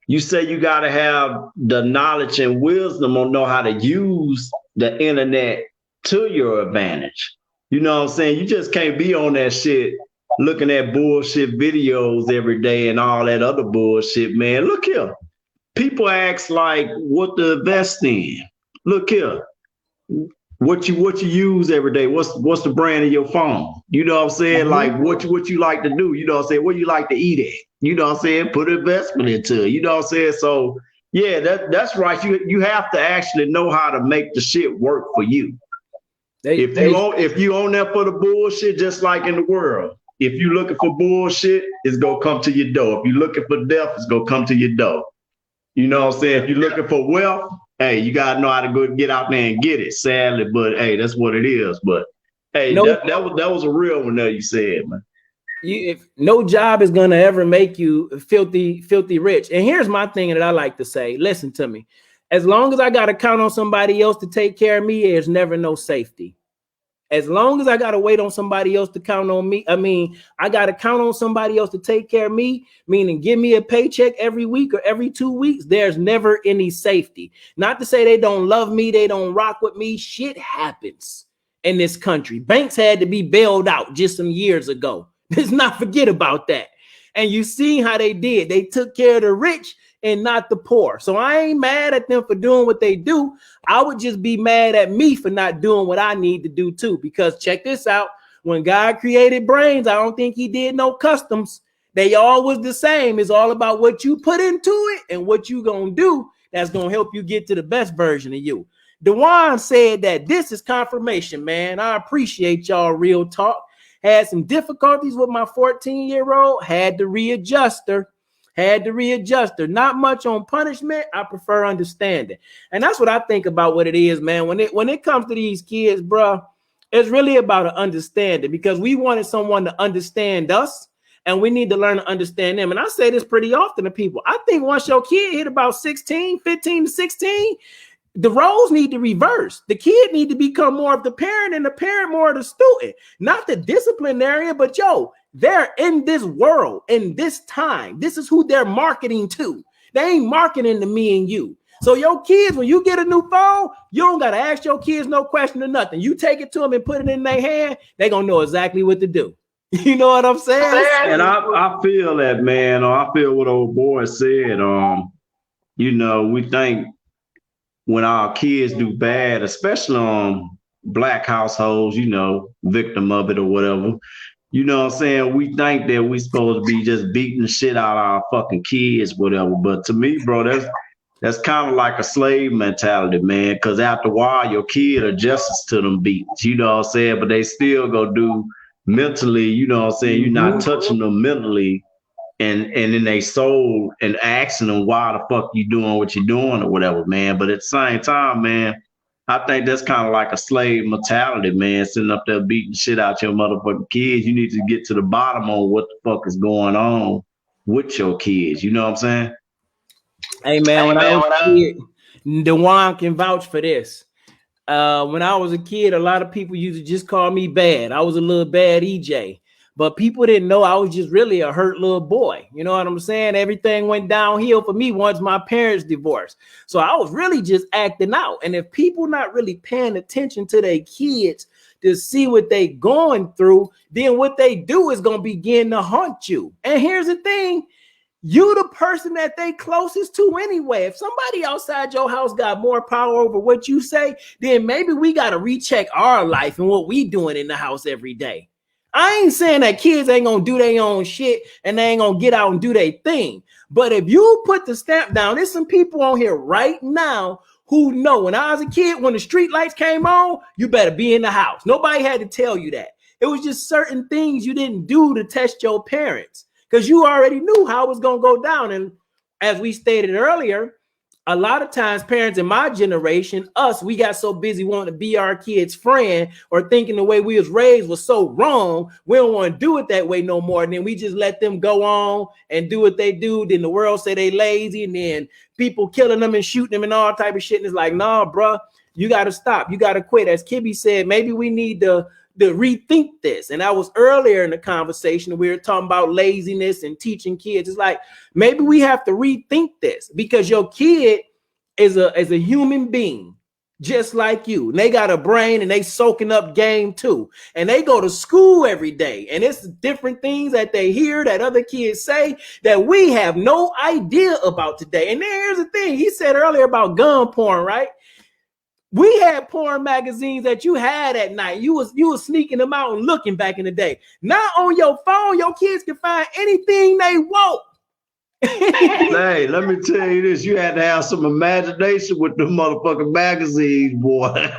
You say you got to have the knowledge and wisdom on know how to use the internet to your advantage. You know what I'm saying? You just can't be on that shit looking at bullshit videos every day and all that other bullshit, man. Look here. People ask like what to invest in. Look here. What you use every day? What's the brand of your phone? You know what I'm saying? Mm-hmm. Like what you like to do? You know what I'm saying? What you like to eat at? You know what I'm saying? Put investment into it. You know what I'm saying? So yeah, that's right. You have to actually know how to make the shit work for you. If you own that for the bullshit, just like in the world, if you looking for bullshit, it's gonna come to your door. If you looking for death, it's gonna come to your door. You know what I'm saying? If you're looking for wealth, hey, you gotta know how to go get out there and get it. Sadly, but hey, that's what it is. But hey, that was a real one that you said, man. If no job is gonna ever make you filthy rich. And here's my thing that I like to say. Listen to me. As long as I gotta count on somebody else to take care of me, there's never no safety. As long as I got to wait on somebody else to count on me, I got to count on somebody else to take care of me, meaning give me a paycheck every week or every 2 weeks, there's never any safety. Not to say they don't love me, they don't rock with me. Shit happens in this country. Banks had to be bailed out just some years ago. Let's not forget about that. And you see how they did. They took care of the rich and not the poor. So I ain't mad at them for doing what they do. I would just be mad at me for not doing what I need to do too. Because check this out. When God created brains, I don't think he did no customs. They all was the same. It's all about what you put into it and what you gonna do that's gonna help you get to the best version of you. Dewan said that this is confirmation, man. I appreciate y'all real talk. Had some difficulties with my 14-year-old. Had to readjust her. Not much on punishment. I prefer understanding. And that's what I think about what it is, man. When it comes to these kids, bro, it's really about an understanding, because we wanted someone to understand us and we need to learn to understand them. And I say this pretty often to people. I think once your kid hit about 15 to 16, the roles need to reverse. The kid need to become more of the parent and the parent more of the student, not the disciplinarian, but they're in this world, in this time. This is who they're marketing to. They ain't marketing to me and you. So your kids, when you get a new phone, you don't got to ask your kids no question or nothing. You take it to them and put it in their hand, they're going to know exactly what to do. You know what I'm saying? And I feel that, man. I feel what old boy said. We think when our kids do bad, especially black households, victim of it or whatever, you know what I'm saying? We think that we supposed to be just beating the shit out of our fucking kids, whatever. But to me, bro, that's kind of like a slave mentality, man. Because after a while, your kid adjusts to them beats, you know what I'm saying? But they still go do mentally, you know what I'm saying? You're not touching them mentally and in their soul and asking them why the fuck you doing what you're doing or whatever, man. But at the same time, man, I think that's kind of like a slave mentality, man, sitting up there beating shit out your motherfucking kids. You need to get to the bottom on what the fuck is going on with your kids. You know what I'm saying? Hey, man, when I was a kid, Dewan can vouch for this. When I was a kid, a lot of people used to just call me bad. I was a little bad EJ. But people didn't know I was just really a hurt little boy. You know what I'm saying? Everything went downhill for me once my parents divorced. So I was really just acting out. And if people not really paying attention to their kids to see what they going through, then what they do is going to begin to haunt you. And here's the thing. You the person that they closest to anyway. If somebody outside your house got more power over what you say, then maybe we got to recheck our life and what we doing in the house every day. I ain't saying that kids ain't gonna do their own shit and they ain't gonna get out and do their thing. But if you put the stamp down, there's some people on here right now who know when I was a kid, when the street lights came on, you better be in the house. Nobody had to tell you that. It was just certain things you didn't do to test your parents because you already knew how it was gonna go down. And as we stated earlier, a lot of times parents in my generation, we got so busy wanting to be our kid's friend or thinking the way we was raised was so wrong. We don't want to do it that way no more. And then we just let them go on and do what they do. Then the world say they lazy and then people killing them and shooting them and all type of shit. And it's like, nah, bro, you got to stop. You got to quit. As Kibby said, maybe we need to rethink this. And that was earlier in the conversation. We were talking about laziness and teaching kids. It's like, maybe we have to rethink this because your kid is a human being just like you. And they got a brain and they soaking up game too. And they go to school every day. And it's different things that they hear that other kids say that we have no idea about today. And then here's the thing. He said earlier about gun porn, right? We had porn magazines that you had at night. You was sneaking them out and looking back in the day. Now on your phone, your kids can find anything they want. Hey, let me tell you this. You had to have some imagination with the motherfucking magazines, boy.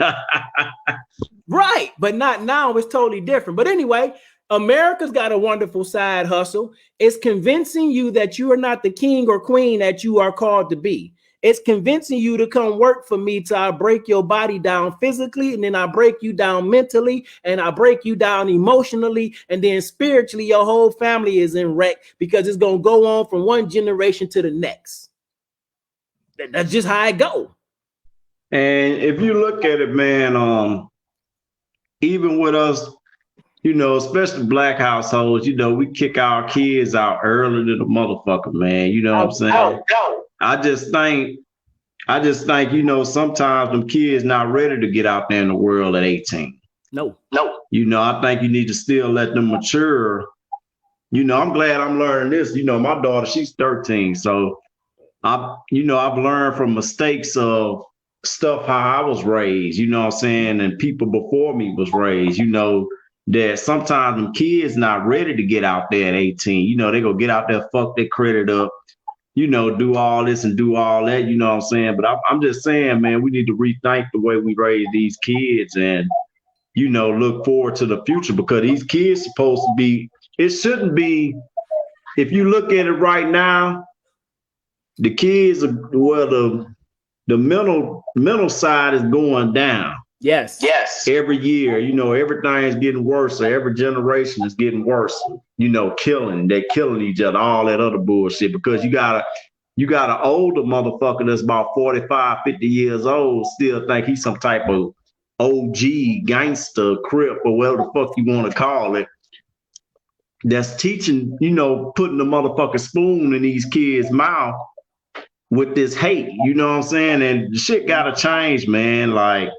Right, but not now. It's totally different. But anyway, America's got a wonderful side hustle. It's convincing you that you are not the king or queen that you are called to be. It's convincing you to come work for me till I break your body down physically, and then I break you down mentally, and I break you down emotionally, and then spiritually, your whole family is in wreck because it's going to go on from one generation to the next. That's just how it go. And if you look at it, man, even with us, you know, especially black households, you know, we kick our kids out earlier than the motherfucker, man. You know what I'm saying? I just think, you know, sometimes them kids not ready to get out there in the world at 18. No. You know, I think you need to still let them mature. You know, I'm glad I'm learning this. You know, my daughter, she's 13. So I've learned from mistakes of stuff how I was raised, you know what I'm saying, and people before me was raised, you know, that sometimes them kids not ready to get out there at 18. You know, they go get out there, fuck their credit up, you know, do all this and do all that, you know what I'm saying? But I'm just saying, man, we need to rethink the way we raise these kids and, you know, look forward to the future, because these kids supposed to be, it shouldn't be, if you look at it right now, the kids are, well, the mental side is going down. Yes. Every year, you know, everything is getting worse. So every generation is getting worse. You know, they're killing each other, all that other bullshit. Because you got an older motherfucker that's about 45, 50 years old, still think he's some type of OG gangster, crip, or whatever the fuck you want to call it. That's teaching, you know, putting the motherfucking spoon in these kids' mouth with this hate, you know what I'm saying? And shit gotta change, man. Like,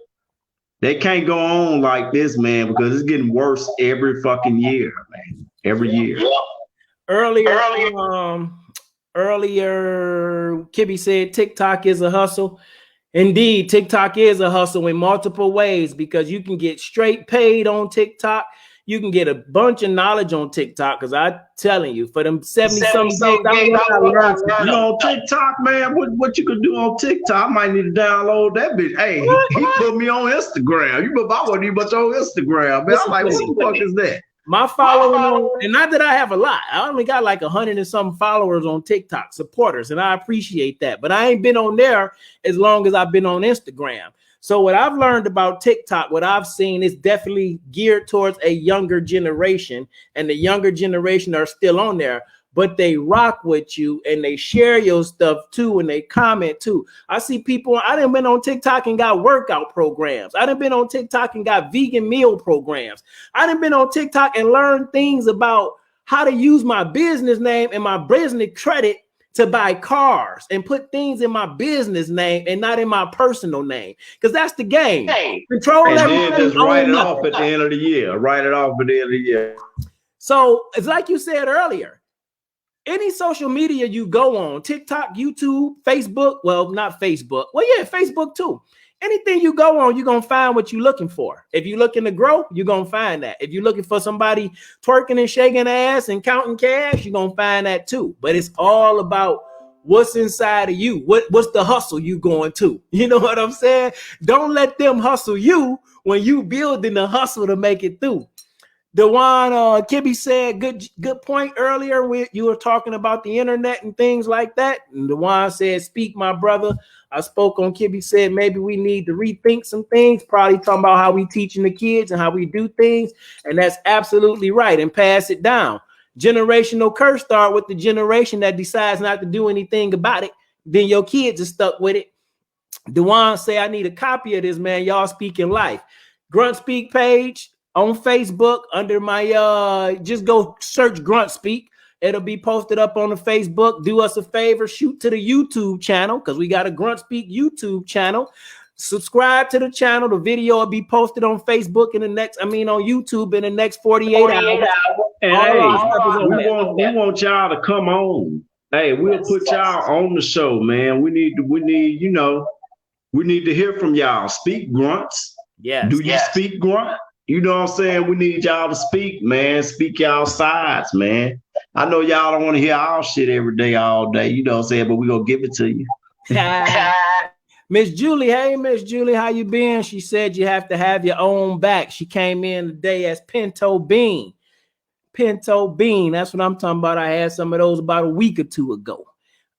they can't go on like this, man, because it's getting worse every fucking year, man. Every year. Earlier, Kibby said TikTok is a hustle. Indeed, TikTok is a hustle in multiple ways, because you can get straight paid on TikTok. You can get a bunch of knowledge on TikTok, because I'm telling you, for them 70-some days, you know, TikTok, man, what you can do on TikTok, I might need to download that bitch. Hey, he put me on Instagram. I wasn't even much on Instagram, man. I'm like, what the fuck is that? My following, and not that I have a lot. I only got like 100 and some followers on TikTok, supporters, and I appreciate that. But I ain't been on there as long as I've been on Instagram. So what I've learned about TikTok, what I've seen, is definitely geared towards a younger generation, and the younger generation are still on there, but they rock with you and they share your stuff too, and they comment too. I see people, I done been on TikTok and got workout programs. I done been on TikTok and got vegan meal programs. I done been on TikTok and learned things about how to use my business name and my business credit to buy cars and put things in my business name and not in my personal name, because that's the game. Control and everything. Then just write it off at the end of the year. So it's like you said earlier, any social media you go on, TikTok, YouTube, Facebook, well, not Facebook. Well, yeah, Facebook too. Anything you go on, you're going to find what you're looking for. If you're looking to grow, you're going to find that. If you're looking for somebody twerking and shaking ass and counting cash, you're going to find that too. But it's all about what's inside of you. What's the hustle you going to? You know what I'm saying? Don't let them hustle you when you building the hustle to make it through. Dewan, Kibby said, good point earlier. You were talking about the internet and things like that. And Dewan said, speak, my brother. I spoke on Kibby said, maybe we need to rethink some things, probably talking about how we teaching the kids and how we do things. And that's absolutely right. And pass it down. Generational curse start with the generation that decides not to do anything about it. Then your kids are stuck with it. Dewan say, I need a copy of this, man. Y'all speaking life. Grunt Speak page on Facebook under my just go search Grunt Speak. It'll be posted up on the Facebook. Do us a favor, shoot to the YouTube channel, because we got a Grunt Speak YouTube channel. Subscribe to the channel. The video will be posted on Facebook on YouTube in the next 48 hours. And hey, we want y'all to come on. Hey, we'll put y'all on the show, man. We need, you know, we need to hear from y'all. Speak, Grunts. Yes. Do you speak, Grunt? You know what I'm saying? We need y'all to speak, man. Speak y'all sides, man. I know y'all don't want to hear our shit every day, all day. You know what I'm saying? But we're going to give it to you. Miss Julie, hey, Miss Julie, how you been? She said you have to have your own back. She came in today as Pinto Bean. Pinto Bean, that's what I'm talking about. I had some of those about a week or two ago.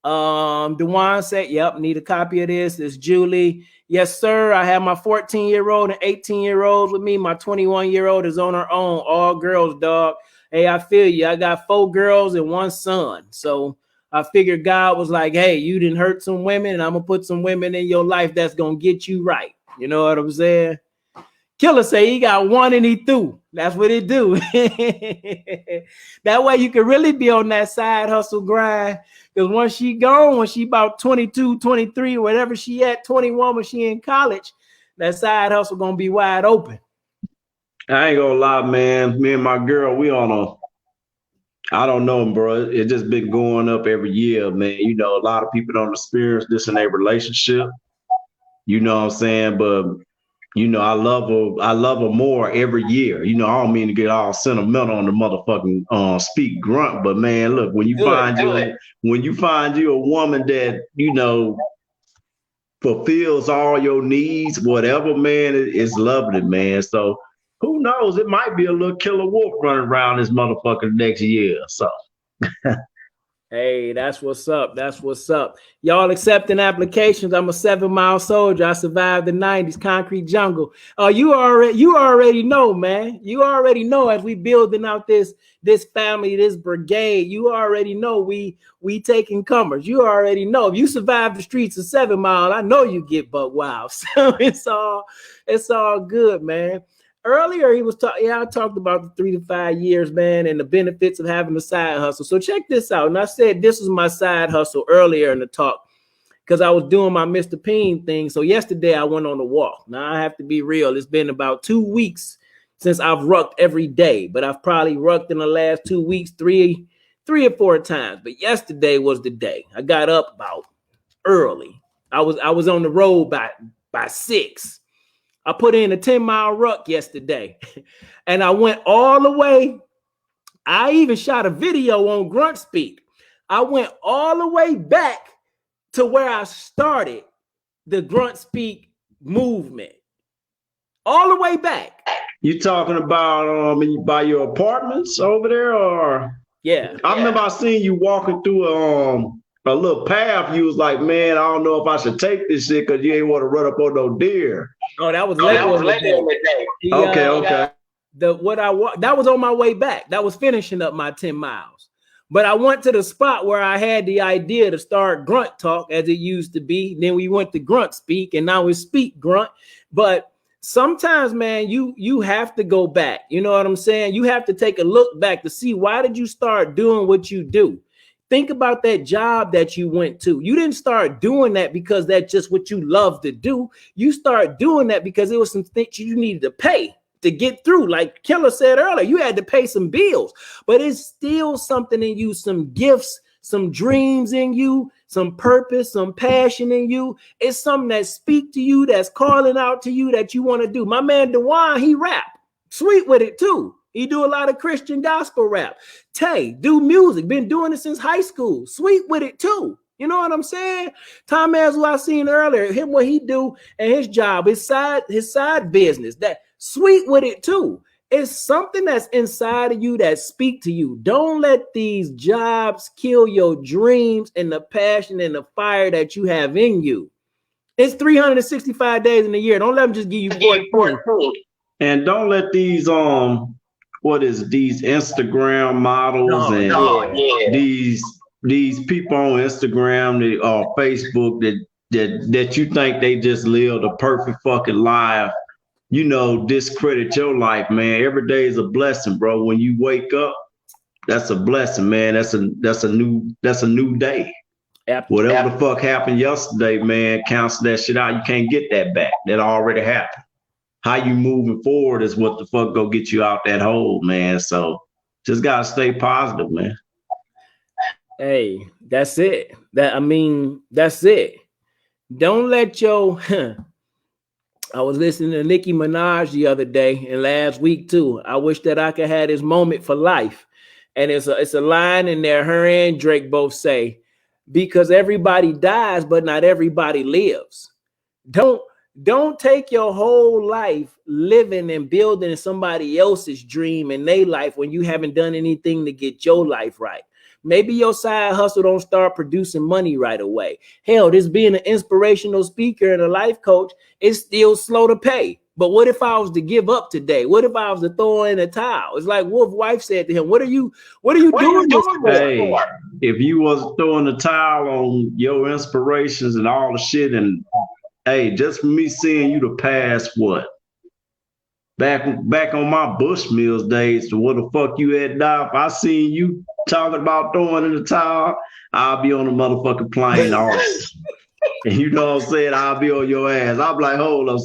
Dewan said, yep, need a copy of this. It's Julie. Yes, sir. I have my 14-year-old and 18-year-olds with me. My 21-year-old is on her own. All girls, dog. Hey, I feel you. I got 4 girls and 1 son. So I figured God was like, hey, you didn't hurt some women, and I'm going to put some women in your life that's going to get you right. You know what I'm saying? Killer say he got one and he through. That's what it do. That way you can really be on that side hustle grind. Because once she gone, when she about 22, 23, whatever she at, 21 when she in college, that side hustle gonna be wide open. I ain't gonna lie, man. Me and my girl, we on I don't know, bro. It just been going up every year, man. You know, a lot of people don't experience this in their relationship. You know what I'm saying? But you know, I love her more every year. You know, I don't mean to get all sentimental on the motherfucking speak grunt, but man, look, when you find you a woman that, you know, fulfills all your needs, whatever, man, it's lovely, man. So who knows? It might be a little killer wolf running around this motherfucker next year. So Hey, that's what's up. That's what's up. Y'all accepting applications. I'm a 7 Mile soldier. I survived the 90s concrete jungle. You already know, man. You already know as we building out this family, this brigade. You already know we taking comers. You already know if you survive the streets of 7 Mile, I know you get buck wild. So it's all good, man. Earlier, he was talking. I talked about the 3 to 5 years, man, and the benefits of having a side hustle. So check this out. And I said this was my side hustle earlier in the talk because I was doing my Mr. Peen thing. So yesterday I went on a walk. Now I have to be real. It's been about 2 weeks since I've rucked every day, but I've probably rucked in the last 2 weeks, three or four times. But yesterday was the day. I got up about early. I was on the road by 6. I put in a 10-mile ruck yesterday and I went all the way. I even shot a video on Grunt Speak. I went all the way back to where I started the Grunt Speak movement. All the way back. You talking about by your apartments over there, or? Yeah. I remember I seen you walking through a little path. You was like, man, I don't know if I should take this shit because you ain't want to run up on no deer. Oh, that was later in the day. Okay. That was on my way back. That was finishing up my 10 miles. But I went to the spot where I had the idea to start Grunt Talk as it used to be. Then we went to Grunt Speak and now it's Speak Grunt. But sometimes, man, you have to go back. You know what I'm saying? You have to take a look back to see why did you start doing what you do? Think about that job that you went to. You didn't start doing that because that's just what you love to do. You start doing that because it was some things you needed to pay to get through. Like Killer said earlier, you had to pay some bills, but it's still something in you, some gifts, some dreams in you, some purpose, some passion in you. It's something that speak to you, that's calling out to you that you want to do. My man Dewan, he rap. Sweet with it too. He do a lot of Christian gospel rap. Tay, do music. Been doing it since high school. Sweet with it too. You know what I'm saying? Tom as what I seen earlier, him what he do and his job, his side business. That sweet with it too. It's something that's inside of you that speak to you. Don't let these jobs kill your dreams and the passion and the fire that you have in you. It's 365 days in a year. Don't let them just give you 14. And don't let these these Instagram models these people on Instagram or Facebook that you think they just live the perfect fucking life, you know, discredit your life, man. Every day is a blessing, bro. When you wake up, that's a blessing, man. That's a new day. Whatever the fuck happened yesterday, man, cancel that shit out. You can't get that back. That already happened. How you moving forward is what the fuck go get you out that hole, man. So just gotta stay positive, man. Hey, that's it. That's it. Don't let your I was listening to Nicki Minaj the other day and last week too. I wish that I could have this moment for life. And it's a line in there, her and Drake both say, because everybody dies, but not everybody lives. Don't take your whole life living and building somebody else's dream in their life when you haven't done anything to get your life right. Maybe your side hustle don't start producing money right away. Hell, this being an inspirational speaker and a life coach is still slow to pay. But what if I was to give up today? What if I was to throw in a towel? It's like Wolf's wife said to him, what are you doing this for? Hey, if you was throwing the towel on your inspirations and all the shit, and hey, just for me seeing you the past, what? back on my Bushmills days, to where the fuck you at now. If I seen you talking about throwing in the towel, I'll be on the motherfucking plane also. And you know what I'm saying? I'll be on your ass. I'm like, hold up,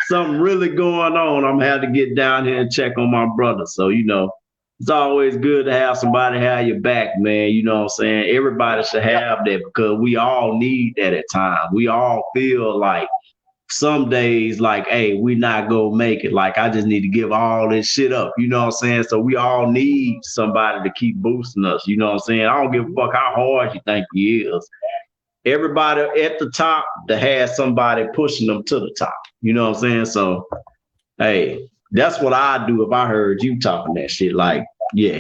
something really going on. I'm gonna have to get down here and check on my brother. So, it's always good to have somebody have your back, man. You know what I'm saying? Everybody should have that, because we all need that at times. We all feel like some days like, hey, we not gonna make it. Like, I just need to give all this shit up. You know what I'm saying? So we all need somebody to keep boosting us. You know what I'm saying? I don't give a fuck how hard you think you is. Everybody at the top to have somebody pushing them to the top. You know what I'm saying? So, hey, that's what I'd do if I heard you talking that shit. Like, yeah,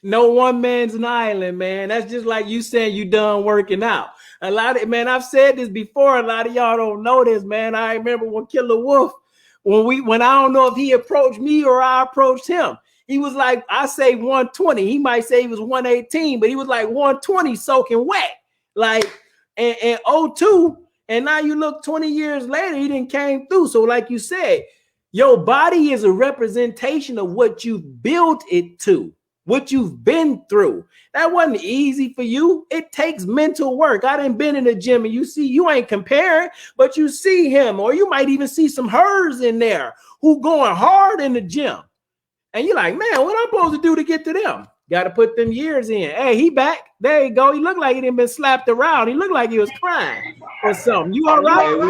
No one man's an island, man. That's just like you saying you done working out. A lot of, man, I've said this before. A lot of y'all don't know this, man. I remember when Killer Wolf, when I don't know if he approached me or I approached him. He was like, I say 120. He might say he was 118, but he was like 120 soaking wet. Like, and 02, and now you look 20 years later, he didn't came through. So like you said, your body is a representation of what you've built it to, what you've been through. That wasn't easy for you. It takes mental work. I done been in the gym and you ain't comparing, but you see him, or you might even see some hers in there who going hard in the gym. And you're like, man, what I'm supposed to do to get to them? Got to put them years in. Hey, he back. There you go. He looked like he didn't been slapped around. He looked like he was crying or something. You all right? Hey,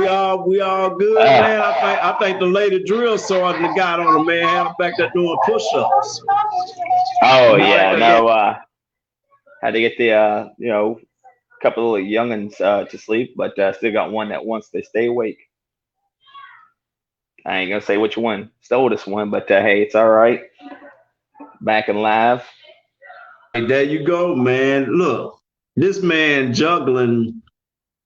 we all good, man. I think the lady drill sergeant got on him, man. Had him back there doing push-ups. Oh yeah, no. Had to get the couple of youngins to sleep, but still got one that wants to stay awake. I ain't gonna say which one stole this one, but hey, it's all right. Back and live. Hey, there you go, man. Look, this man juggling,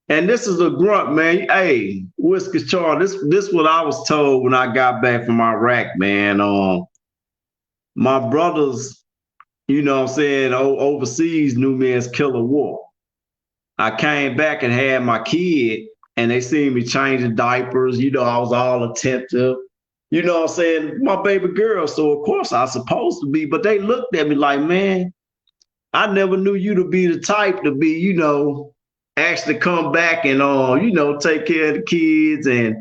and this is a grunt, man. Hey, Whiskey Charles, this what I was told when I got back from Iraq, man. My brothers, you know what I'm saying, overseas knew me as Killer Wolf. I came back and had my kid, and they seen me changing diapers. I was all attentive. You know what I'm saying? My baby girl. So, of course, I was supposed to be. But they looked at me like, man, I never knew you to be the type to be, actually come back and, take care of the kids and,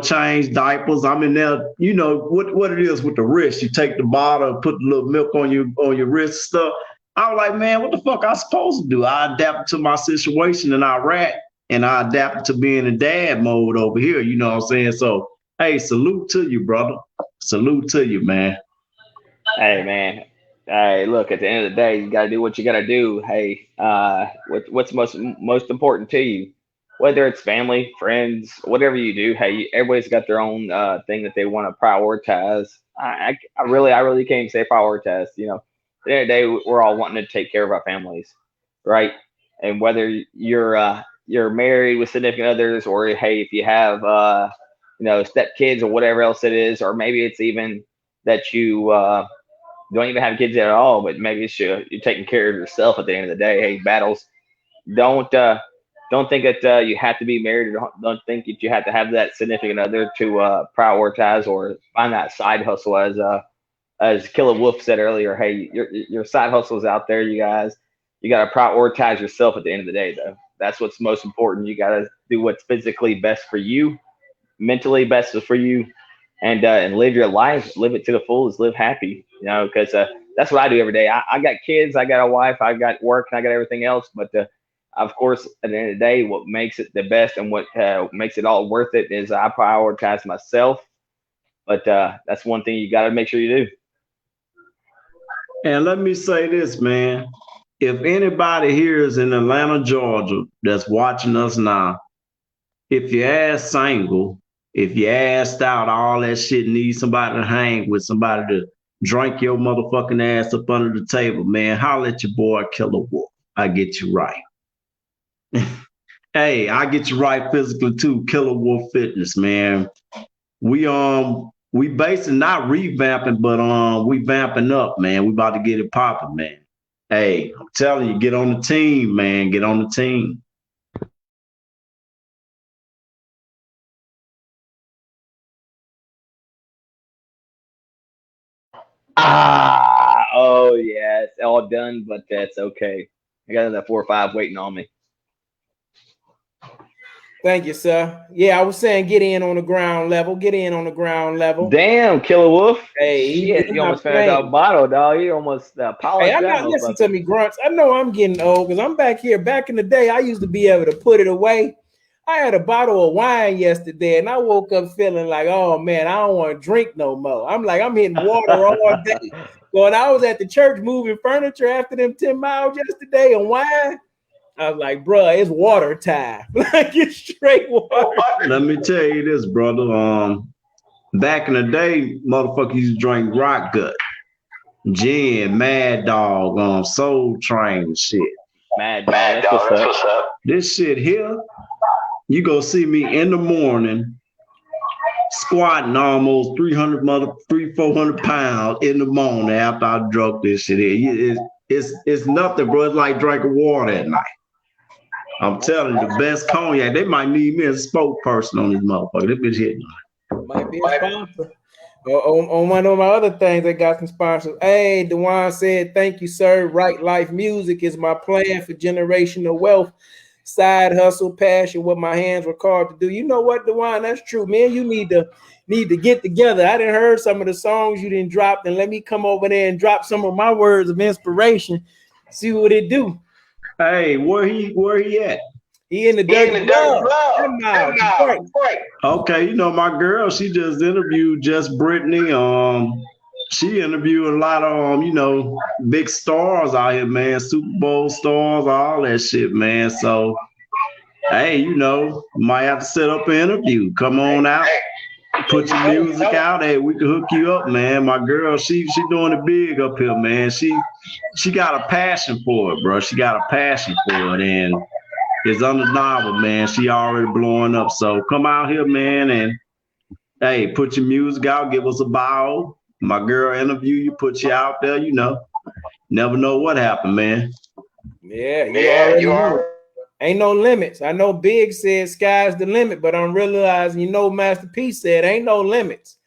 change diapers. I'm in there, what it is with the wrist. You take the bottle, put a little milk on your wrist and stuff. I was like, man, what the fuck I supposed to do? I adapted to my situation in Iraq, and I adapted to being in dad mode over here. You know what I'm saying? So, hey, salute to you, brother. Salute to you, man. Hey, man. Hey, look, at the end of the day, you got to do what you got to do. Hey, what's most important to you? Whether it's family, friends, whatever you do, hey, everybody's got their own thing that they want to prioritize. I really can't say prioritize. At the end of the day, we're all wanting to take care of our families, right? And whether you're married with significant others, or hey, if you have step kids or whatever else it is, or maybe it's even that you don't even have kids at all, but maybe it's you're taking care of yourself at the end of the day. Hey, battles, don't think that you have to be married, or don't think that you have to have that significant other to prioritize or find that side hustle, as Killer Wolf said earlier. Hey, your side hustles out there, you guys. You got to prioritize yourself at the end of the day, though. That's what's most important. You got to do what's physically best for you, mentally best for you, and live your life, live it to the fullest, live happy. Because that's what I do every day. I got kids, I got a wife, I got work, and I got everything else. But of course, at the end of the day, what makes it the best and what makes it all worth it is I prioritize myself. But that's one thing you got to make sure you do. And let me say this, man. If anybody here is in Atlanta, Georgia, that's watching us now, if you're ass single, if you're assed out, all that shit, need somebody to hang with, somebody to drink your motherfucking ass up under the table, man, holler at your boy Killer Wolf. I get you right. Hey, I get you right physically too. Killer Wolf Fitness, man. We basically not revamping, but we vamping up, man. We about to get it popping, man. Hey, I'm telling you, get on the team, man. Get on the team. Oh yeah, it's all done, but that's okay. I got another 4 or 5 waiting on me. Thank you, sir. Yeah, I was saying get in on the ground level. Get in on the ground level. Damn, Killer Wolf. Hey, Shit, he's you not almost finished playing. that bottle, dog. You almost Hey, polished I'm that not listening to motherfucker. me, Grunts. I know I'm getting old because I'm back here. Back in the day, I used to be able to put it away. I had a bottle of wine yesterday, and I woke up feeling like, oh man, I don't want to drink no more. I'm like, I'm hitting water all day. When I was at the church moving furniture after them 10 miles yesterday and wine, I was like, bruh, it's water time. Like it's straight water. Let me tell you this, brother. Back in the day, motherfuckers used to drink rock gut, gin, Mad Dog, Soul Train and shit. Mad dog, that's what's up. This shit here, you go see me in the morning squatting almost 400 pounds in the morning after I drunk this shit here. It's nothing, bro. It's like drinking water at night. I'm telling you, the best cognac. They might need me as a spokesperson on this motherfucker. This bitch hitting. Might be a sponsor. On one of my other things, they got some sponsors. Hey, Dewan said, thank you, sir. Right Life Music is my plan for generational wealth. Side hustle, passion, what my hands were called to do. You know what, Dewan? That's true, man. You need to get together. I didn't heard some of the songs you didn't drop, and let me come over there and drop some of my words of inspiration. See what it do. Hey, where he at? He in the dirty glove. Okay, you know my girl. She just interviewed Just Brittany. She interviewed a lot of big stars out here, man. Super Bowl stars, all that shit, man. So, hey, might have to set up an interview. Come on out, put your music out. Hey, we can hook you up, man. My girl, she doing it big up here, man. She got a passion for it, bro. She got a passion for it, and it's undeniable, man. She already blowing up. So come out here, man, and hey, put your music out, give us a bow. My girl interview you, put you out there, Never know what happened, man. Yeah, you already know. Ain't no limits. I know Big said sky's the limit, but I'm realizing, Master P said ain't no limits.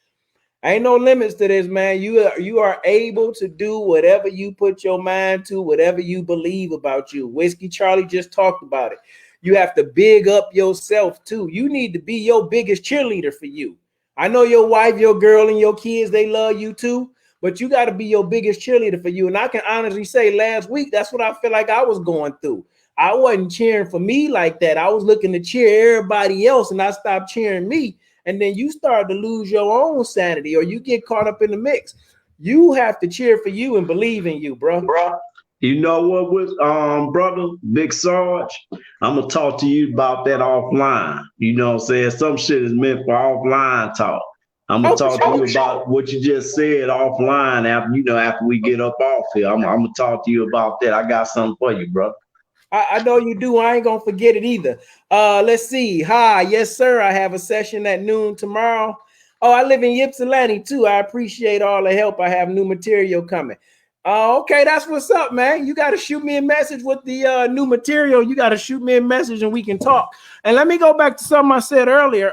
Ain't no limits to this, man. You are able to do whatever you put your mind to, whatever you believe about you. Whiskey Charlie just talked about it. You have to big up yourself too. You need to be your biggest cheerleader for you. I know your wife, your girl, and your kids, they love you too, but you got to be your biggest cheerleader for you. And I can honestly say last week, that's what I feel like I was going through. I wasn't cheering for me like that. I was looking to cheer everybody else, and I stopped cheering me. And then you start to lose your own sanity, or you get caught up in the mix. You have to cheer for you and believe in you, bro. You know what, with brother Big Sarge, I'm gonna talk to you about that offline. You know what I'm saying? Some shit is meant for offline talk. I'm gonna talk to you about what you just said offline after we get up off here. I'm gonna talk to you about that. I got something for you, bro. I know you do. I ain't gonna forget it either. Let's see. Hi, yes, sir. I have a session at noon tomorrow. Oh, I live in Ypsilanti too. I appreciate all the help. I have new material coming. Okay, that's what's up, man. You got to shoot me a message with the new material. You got to shoot me a message and we can talk. And let me go back to something I said earlier.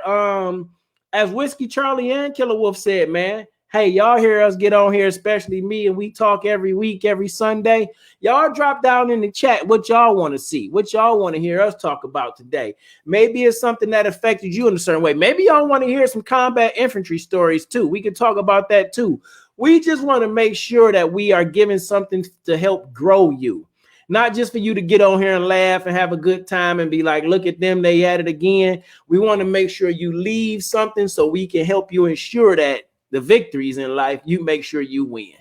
As Whiskey Charlie and Killer Wolf said, man, hey, y'all hear us get on here, especially me, and we talk every week, every Sunday. Y'all drop down in the chat what y'all want to see, what y'all want to hear us talk about today. Maybe it's something that affected you in a certain way. Maybe y'all want to hear some combat infantry stories too. We can talk about that too. We just want to make sure that we are giving something to help grow you. Not just for you to get on here and laugh and have a good time and be like, look at them, they at it again. We want to make sure you leave something so we can help you ensure that the victories in life, you make sure you win.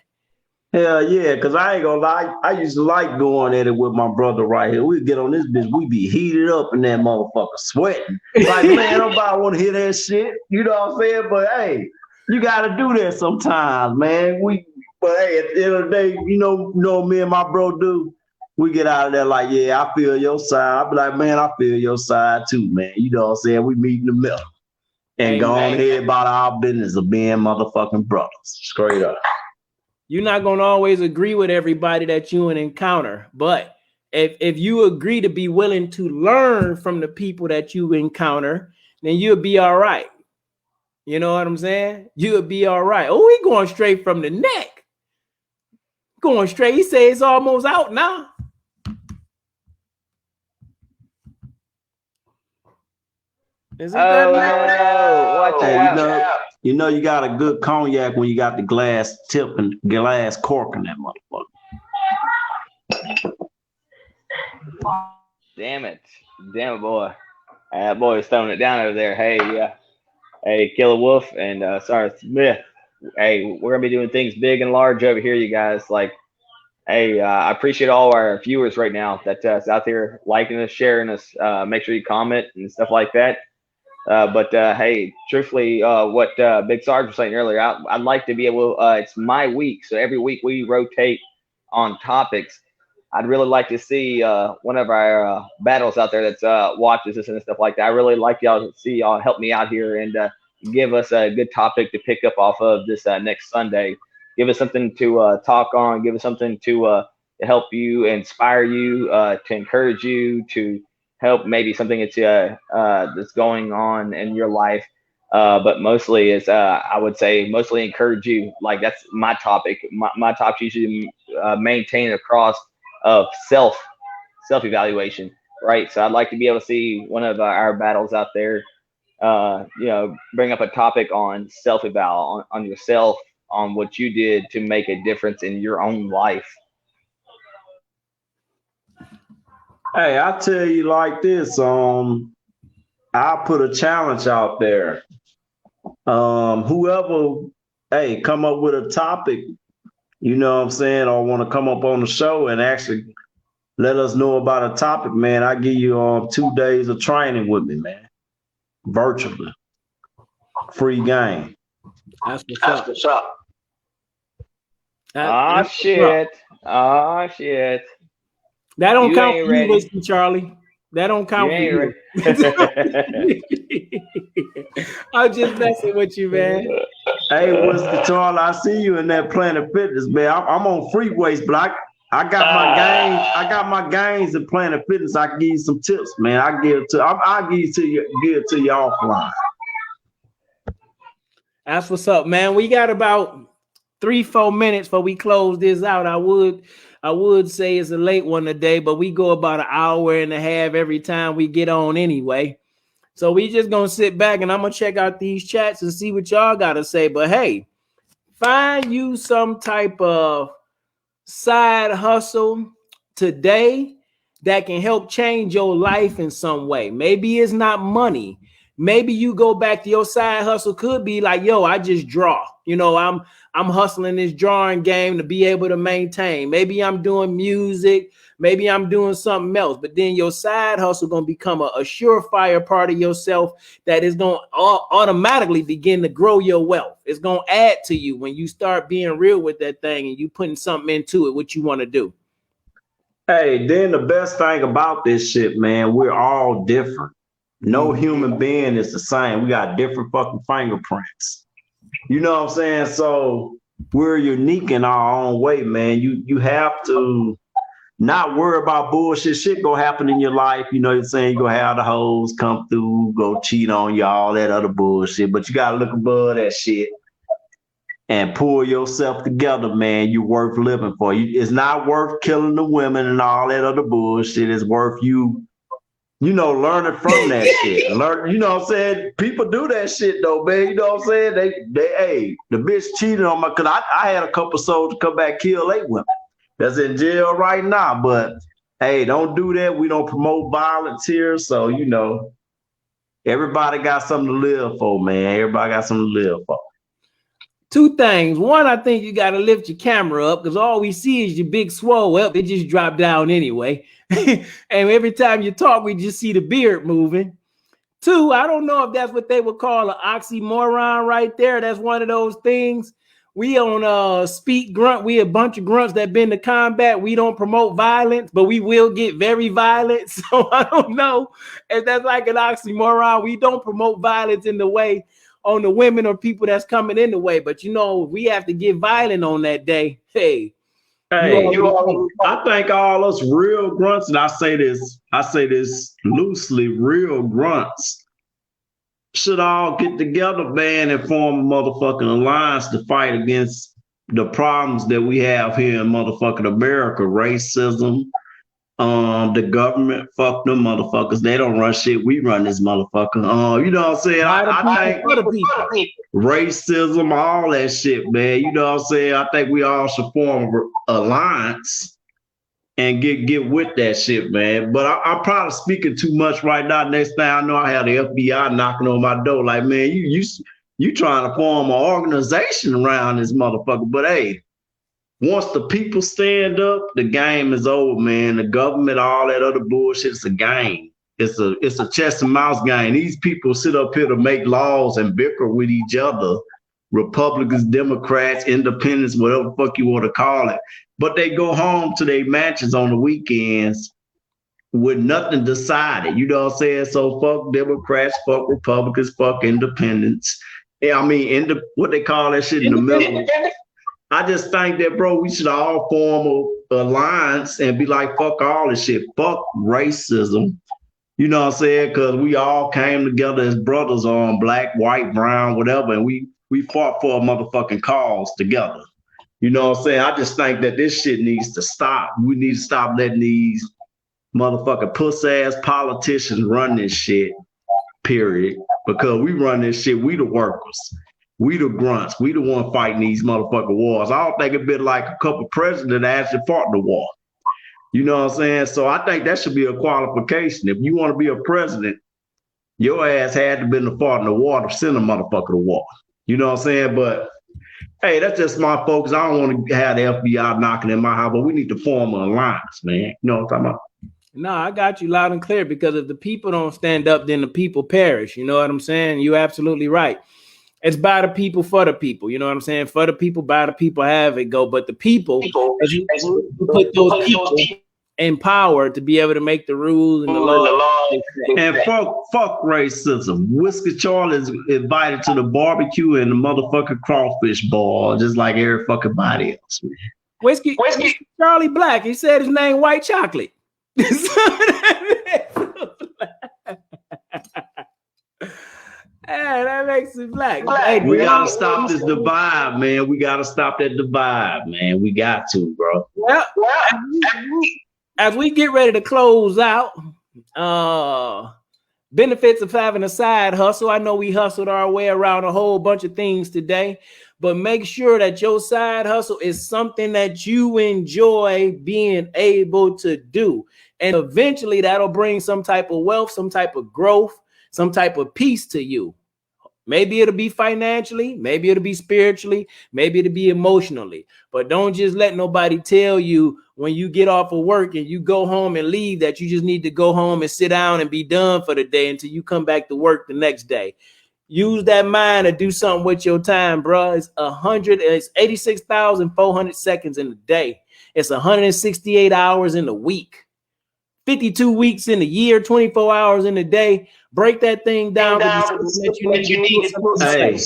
Hell yeah, because I ain't gonna lie, I used to like going at it with my brother right here. We'd get on this bitch, we be heated up in that motherfucker, sweating. Like, man, nobody want to hear that shit. You know what I'm saying? But hey, you gotta do that sometimes, man. But hey, at the end of the day, you know me and my bro do. We get out of there like, yeah, I feel your side. I be like, man, I feel your side too, man. You know what I'm saying? We meet in the middle. And go on ahead about our business of being motherfucking brothers. Straight up. You're not going to always agree with everybody that you encounter, but if you agree to be willing to learn from the people that you encounter, then you'll be all right. You know what I'm saying? You'll be all right. Oh, we going straight from the neck. Going straight. He says it's almost out now. Is it that no. Watch out. You know you got a good cognac when you got the glass tip and glass cork in that motherfucker. Damn it, boy. That boy is throwing it down over there. Hey, Killer Wolf and Sarah Smith. Hey, we're gonna be doing things big and large over here, you guys. Like, hey, I appreciate all our viewers right now that's out there liking us, sharing us. Make sure you comment and stuff like that. But hey, truthfully, what Big Sarge was saying earlier, I'd like to be able. It's my week, so every week we rotate on topics. I'd really like to see one of our battles out there that's watches this and stuff like that. I really like y'all to see y'all help me out here and give us a good topic to pick up off of this next Sunday. Give us something to talk on. Give us something to help you, inspire you, to encourage you, to help maybe something that's going on in your life. But mostly is I would say mostly encourage you. Like that's my topic. My topic usually maintain across of self evaluation, right? So I'd like to be able to see one of our battles out there, bring up a topic on self eval on yourself, on what you did to make a difference in your own life. Hey, I tell you like this. I'll put a challenge out there. Whoever, hey, come up with a topic, you know what I'm saying, or want to come up on the show and actually let us know about a topic, man. I give you 2 days of training with me, man. Virtually. Free game. That's what's up. Shit. That don't count for you, Whiskey Charlie. That don't count for you. I'm just messing with you, man. Hey, Whiskey Charlie, I see you in that Planet Fitness, man. I'm on free weights, but I got my gains. I got my gains in Planet Fitness. I can give you some tips, man. I'll give it to you offline. That's what's up, man. We got about 3-4 minutes before we close this out. I would say it's a late one today, but we go about an hour and a half every time we get on anyway. So we just gonna sit back and I'm gonna check out these chats and see what y'all gotta say. But hey, find you some type of side hustle today that can help change your life in some way. Maybe it's not money. Maybe you go back to your side hustle could be like, yo, I just draw. You know, I'm hustling this drawing game to be able to maintain. Maybe I'm doing music. Maybe I'm doing something else. But then your side hustle going to become a surefire part of yourself that is going to automatically begin to grow your wealth. It's going to add to you when you start being real with that thing and you putting something into it, what you want to do. Hey, then the best thing about this shit, man, we're all different. No human being is the same. We got different fucking fingerprints. You know what I'm saying? So we're unique in our own way, man. You have to not worry about bullshit. Shit gonna happen in your life. You know what I'm saying? You gonna have the hoes come through, go cheat on y'all, that other bullshit. But you gotta look above that shit and pull yourself together, man. You're worth living for. It's not worth killing the women and all that other bullshit. It's worth you learning from that shit. Learn, you know what I'm saying? People do that shit though, man. You know what I'm saying? Hey, the bitch cheated on me because I had a couple soldiers come back, kill 8 women. That's in jail right now. But hey, don't do that. We don't promote violence here. So, everybody got something to live for, man. Everybody got something to live for. 2 things. One, I think you got to lift your camera up because all we see is your big swole up. It just dropped down anyway. And every time you talk, we just see the beard moving. 2, I don't know if that's what they would call an oxymoron right there. That's one of those things. We on Speak Grunt. We a bunch of grunts that been to combat. We don't promote violence, but we will get very violent. So I don't know if that's like an oxymoron. We don't promote violence in the way on the women or people that's coming in the way. But we have to get violent on that day. Hey, I think all us real grunts, and I say this loosely, real grunts should all get together, man, and form a motherfucking alliance to fight against the problems that we have here in motherfucking America, racism, the government, fuck them motherfuckers. They don't run shit. We run this motherfucker. You know what I'm saying? I think for the people. racism, all that shit, man. You know what I'm saying? I think we all should form an alliance and get with that shit, man. But I'm probably speaking too much right now. Next thing I know, I have the FBI knocking on my door, like, man, you trying to form an organization around this motherfucker. But hey, once the people stand up, the game is over, man. The government, all that other bullshit, it's a game. It's a chess and mouse game. These people sit up here to make laws and bicker with each other. Republicans, Democrats, independents, whatever the fuck you want to call it. But they go home to their matches on the weekends with nothing decided. You know what I'm saying? So fuck Democrats, fuck Republicans, fuck independents. Yeah, I mean, what they call that shit in the middle. I just think that, bro, we should all form an alliance and be like, fuck all this shit. Fuck racism. You know what I'm saying? Because we all came together as brothers on black, white, brown, whatever, and we fought for a motherfucking cause together. You know what I'm saying? I just think that this shit needs to stop. We need to stop letting these motherfucking puss-ass politicians run this shit, period. Because we run this shit, we the workers. We the grunts. We the one fighting these motherfucking wars. I don't think it'd been like a couple presidents actually fought the war. You know what I'm saying? So I think that should be a qualification. If you want to be a president, your ass had to been the fought in the war to send a motherfucker to war. You know what I'm saying? But hey, that's just my focus. I don't want to have the FBI knocking in my house, but we need to form an alliance, man. You know what I'm talking about? No, I got you loud and clear, because if the people don't stand up, then the people perish. You know what I'm saying? You're absolutely right. It's by the people for the people. You know what I'm saying? For the people, by the people, have it go. But the people, as you put those people in power to be able to make the rules and the law. And fuck racism. Whiskey Charlie is invited to the barbecue and the motherfucking crawfish ball, just like every fucking body else, man. Whiskey Charlie Black. He said his name White Chocolate. Hey, that makes it black. Hey, we gotta stop this divide, man. We gotta stop that divide, man. We got to, bro. Well, as we get ready to close out, benefits of having a side hustle. I know we hustled our way around a whole bunch of things today, but make sure that your side hustle is something that you enjoy being able to do. And eventually that'll bring some type of wealth, some type of growth, some type of peace to you. Maybe it'll be financially, maybe it'll be spiritually, maybe it'll be emotionally. But don't just let nobody tell you when you get off of work and you go home and leave that you just need to go home and sit down and be done for the day until you come back to work the next day. Use that mind to do something with your time, bro. It's 86,400 seconds in a day. It's 168 hours in a week. 52 weeks in a year, 24 hours in a day. Break that thing down. Hey,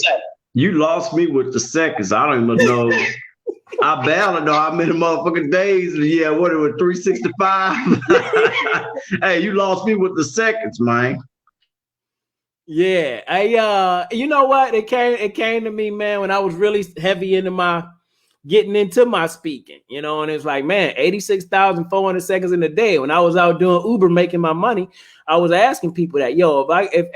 you lost me with the seconds. I don't even know. I barely know how many motherfucking days. Yeah, what it was, 365? Hey, you lost me with the seconds, man. Yeah, you know what? It came to me, man, when I was really heavy into getting into my speaking, you know, and it's like, man, 86,400 seconds in a day. When I was out doing Uber making my money, I was asking people that, yo, if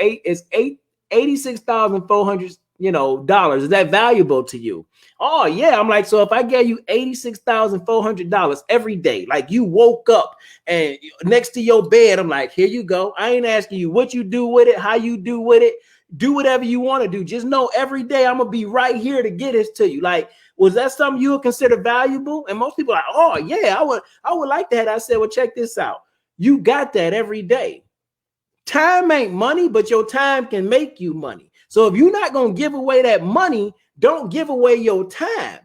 86,400, dollars, is that valuable to you? Oh yeah. I'm like, so if I gave you $86,400 every day, like you woke up and next to your bed, I'm like, here you go. I ain't asking you what you do with it, how you do with it. Do whatever you want to do. Just know every day I'm gonna be right here to get this to you. Like, was that something you would consider valuable? And most people are like, oh yeah, I would like that. I said, well, check this out. You got that every day. Time ain't money, but your time can make you money. So if you're not gonna give away that money, don't give away your time.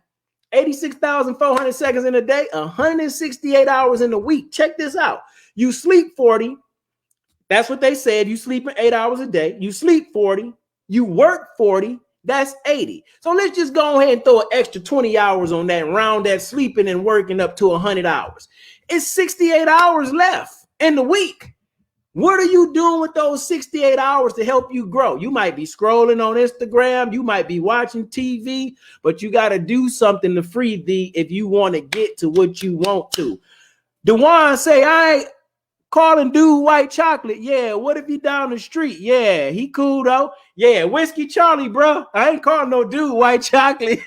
86,400 seconds in a day, 168 hours in a week. Check this out. You sleep 40. That's what they said. You sleep 8 hours a day. You sleep 40. You work 40. That's 80. So let's just go ahead and throw an extra 20 hours on that, round that sleeping and working up to 100 hours. It's 68 hours left in the week. What are you doing with those 68 hours to help you grow? You might be scrolling on Instagram, you might be watching TV, but you got to do something to free thee if you want to get to what you want to. DeJuan say, I ain't calling dude white chocolate. Yeah, what if he down the street? Yeah, he cool though. Yeah, Whiskey Charlie, bro. I ain't calling no dude white chocolate.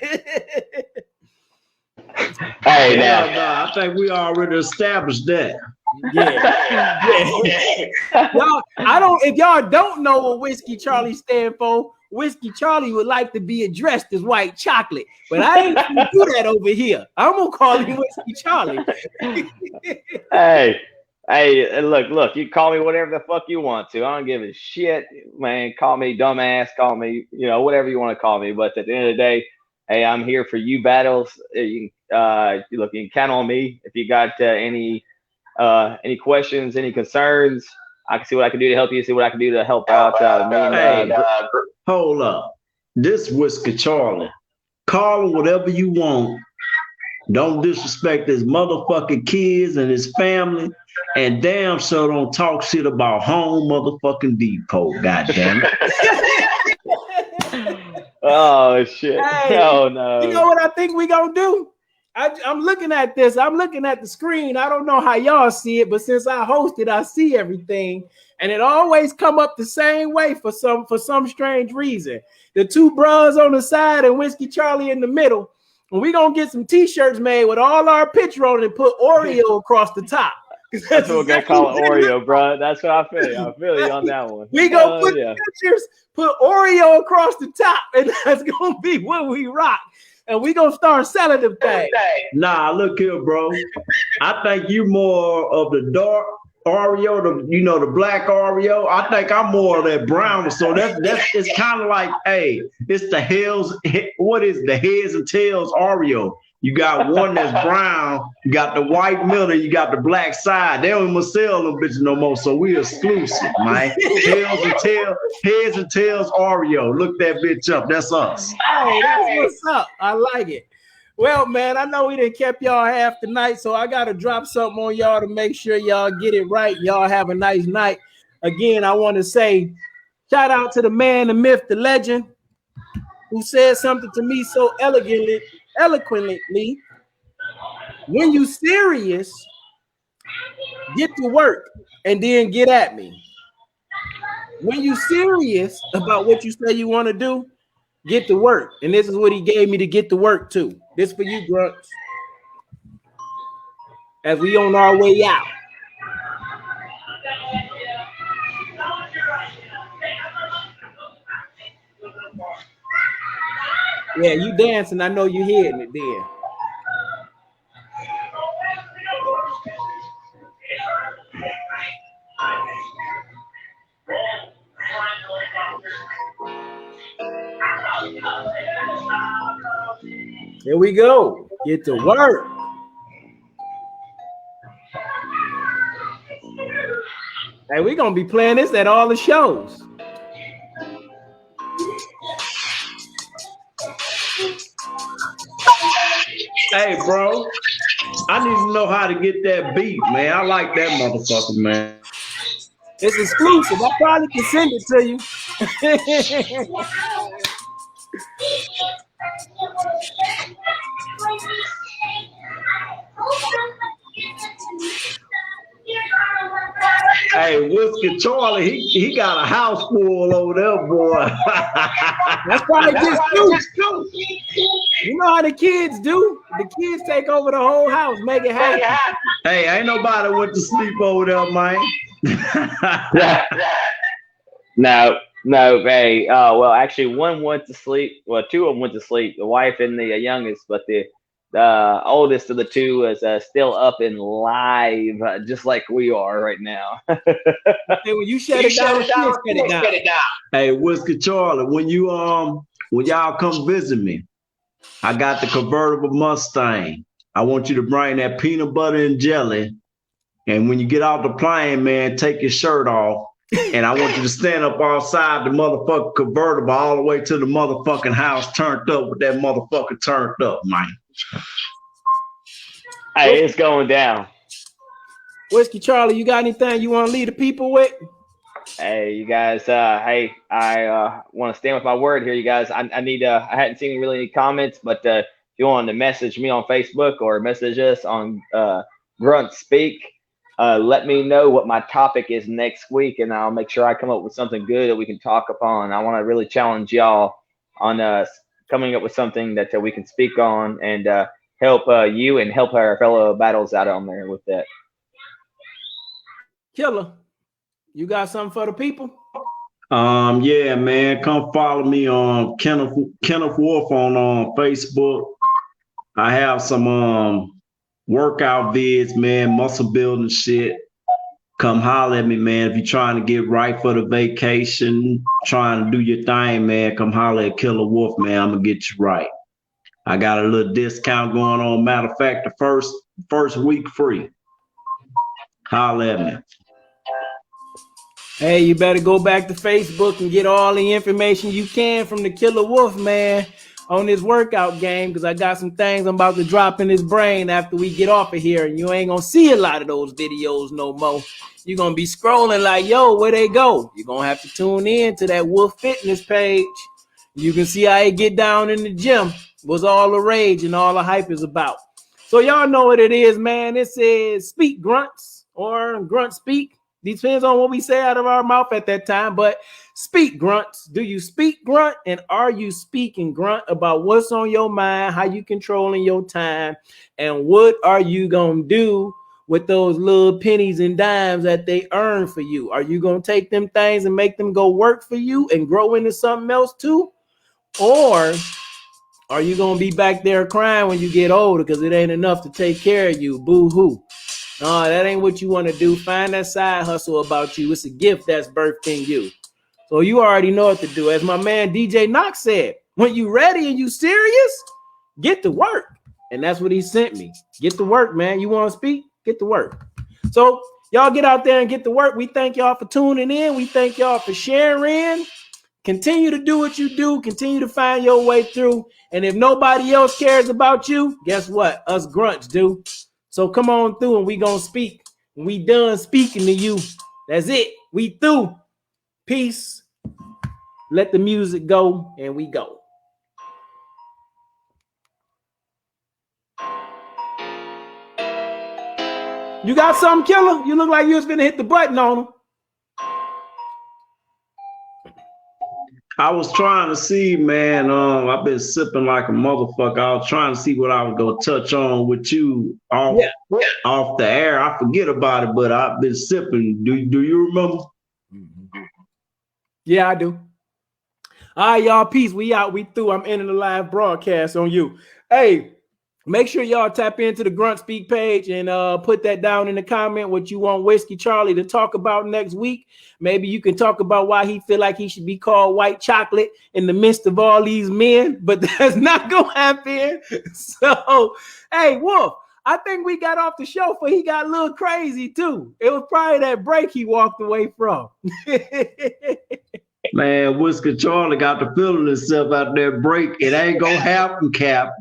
Hey, No, now. I think we already established that. Yeah. Y'all, if y'all don't know what Whiskey Charlie stand for, Whiskey Charlie would like to be addressed as white chocolate, but I ain't gonna do that over here. I'm gonna call him Whiskey Charlie. Hey, look, you call me whatever the fuck you want to. I don't give a shit, man. Call me dumbass, call me, whatever you want to call me. But at the end of the day, hey, I'm here for you battles. You can count on me. If you got any questions, any concerns, I can see what I can do to help you, see what I can do to help out me and hold up. This Whiskey Charlie. Call him whatever you want. Don't disrespect his motherfucking kids and his family. And damn sure don't talk shit about Home motherfucking Depot. Goddamn it. Oh shit. Hey, oh no. You know what I think we gonna do? I'm looking at this. I'm looking at the screen. I don't know how y'all see it, but since I hosted, I see everything, and it always come up the same way for some strange reason. The two bros on the side and Whiskey Charlie in the middle. And we gonna get some T-shirts made with all our picture on it and put Oreo across the top. That's what we're gonna call it, Oreo, bro. That's what I feel. I feel you on that one. We gonna put pictures, put Oreo across the top, and that's gonna be what we rock. And we gonna start selling them things. Nah, look here, bro. I think you more of the dark Oreo, the black Oreo. I think I'm more of that brown. So that's it's kind of like, hey, it's the heads and tails Oreo. You got one that's brown, you got the white middle, you got the black side. They don't even sell them bitches no more, so we exclusive, man. Heads and tails Oreo. Look that bitch up. That's us. Hey, that's what's up. I like it. Well, man, I know we didn't kept y'all half the night, so I got to drop something on y'all to make sure y'all get it right. Y'all have a nice night. Again, I want to say shout out to the man, the myth, the legend, who said something to me so eloquently. When you serious, get to work and then get at me. When you serious about what you say you want to do, get to work. And this is what he gave me to get to work too. This for you, Grunts. As we on our way out. Yeah, you dancing. I know you hearing it there. Here we go. Get to work. Hey, we're going to be playing this at all the shows. Hey, bro, I need to know how to get that beat, man. I like that motherfucker, man. It's exclusive. I probably can send it to you. Hey, Whiskey Charlie, he got a house full over there, boy. That's probably just too. You know how the kids do? The kids take over the whole house, make it happen. Hey, ain't nobody went to sleep over there, man. No, hey, well, actually, one went to sleep. Well, two of them went to sleep, the wife and the youngest, but the oldest of the two is still up and live, just like we are right now. Hey, when you shut it down, shut it down. Hey, Whiskey Charlie, when y'all come visit me, I got the convertible Mustang. I want you to bring that peanut butter and jelly. And when you get off the plane, man, take your shirt off. And I want you to stand up outside the motherfucking convertible all the way to the motherfucking house turned up with that motherfucker turned up, man. Hey, it's going down. Whiskey Charlie, you got anything you want to leave the people with? Hey, you guys. Hey, I want to stand with my word here, you guys. I need. I hadn't seen really any comments, but if you want to message me on Facebook or message us on Grunt Speak, let me know what my topic is next week, and I'll make sure I come up with something good that we can talk upon. I want to really challenge y'all on coming up with something that we can speak on and help you and help our fellow battles out on there with that. Killer, you got something for the people? Yeah, man. Come follow me on Kenneth Wolf on Facebook. I have some workout vids, man, muscle building shit. Come holler at me, man. If you're trying to get right for the vacation, trying to do your thing, man, come holler at Killer Wolf, man. I'm gonna get you right. I got a little discount going on. Matter of fact, the first week free. Holler at me. Hey, you better go back to Facebook and get all the information you can from the Killer Wolf, man, on this workout game, because I got some things I'm about to drop in his brain after we get off of here, and you ain't gonna see a lot of those videos no more. You're gonna be scrolling like, yo, where they go? You're gonna have to tune in to that Wolf Fitness page. You can see how he get down in the gym. Was all the rage and all the hype is about. So y'all know what it is, man. It says Speak Grunts or Grunt Speak. Depends on what we say out of our mouth at that time, but speak, Grunts. Do you speak, Grunt? And are you speaking, Grunt, about what's on your mind, how you controlling your time, and what are you going to do with those little pennies and dimes that they earn for you? Are you going to take them things and make them go work for you and grow into something else too? Or are you going to be back there crying when you get older because it ain't enough to take care of you? Boo-hoo. No, that ain't what you want to do. Find that side hustle about you. It's a gift that's birthed in you. So you already know what to do. As my man DJ Knox said, when you ready and you serious, get to work. And that's what he sent me. Get to work, man. You want to speak? Get to work. So y'all get out there and get to work. We thank y'all for tuning in. We thank y'all for sharing. Continue to do what you do. Continue to find your way through. And if nobody else cares about you, guess what? Us grunts do. So come on through and we gonna speak. When we done speaking to you, that's it. We through. Peace. Let the music go and we go. You got something, Killer? You look like you was finna hit the button on him. I was trying to see, man. I've been sipping like a motherfucker. I was trying to see what I was gonna touch on with you off the air. I forget about it, but I've been sipping. Do you remember? Yeah, I do. All right, y'all. Peace. We out. We through. I'm ending the live broadcast on you. Hey, make sure y'all tap into the Grunt Speak page and put that down in the comment what you want Whiskey Charlie to talk about next week. Maybe you can talk about why he feel like he should be called white chocolate in the midst of all these men, but that's not gonna happen. So, hey, Wolf, I think we got off the show for he got a little crazy too. It was probably that break he walked away from. Man, Whiskey Charlie got to feeling himself out there break. It ain't gonna happen, Cap.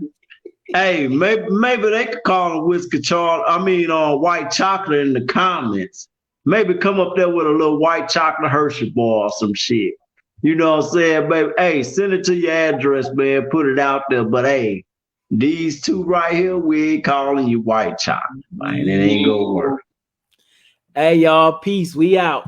Hey, maybe they could call him Whiskey Charlie. I mean, white chocolate in the comments. Maybe come up there with a little white chocolate Hershey bar or some shit. You know what I'm saying, baby? Hey, send it to your address, man. Put it out there. But hey, these two right here, we ain't calling you white chocolate, man. It ain't gonna work. Hey, y'all. Peace. We out.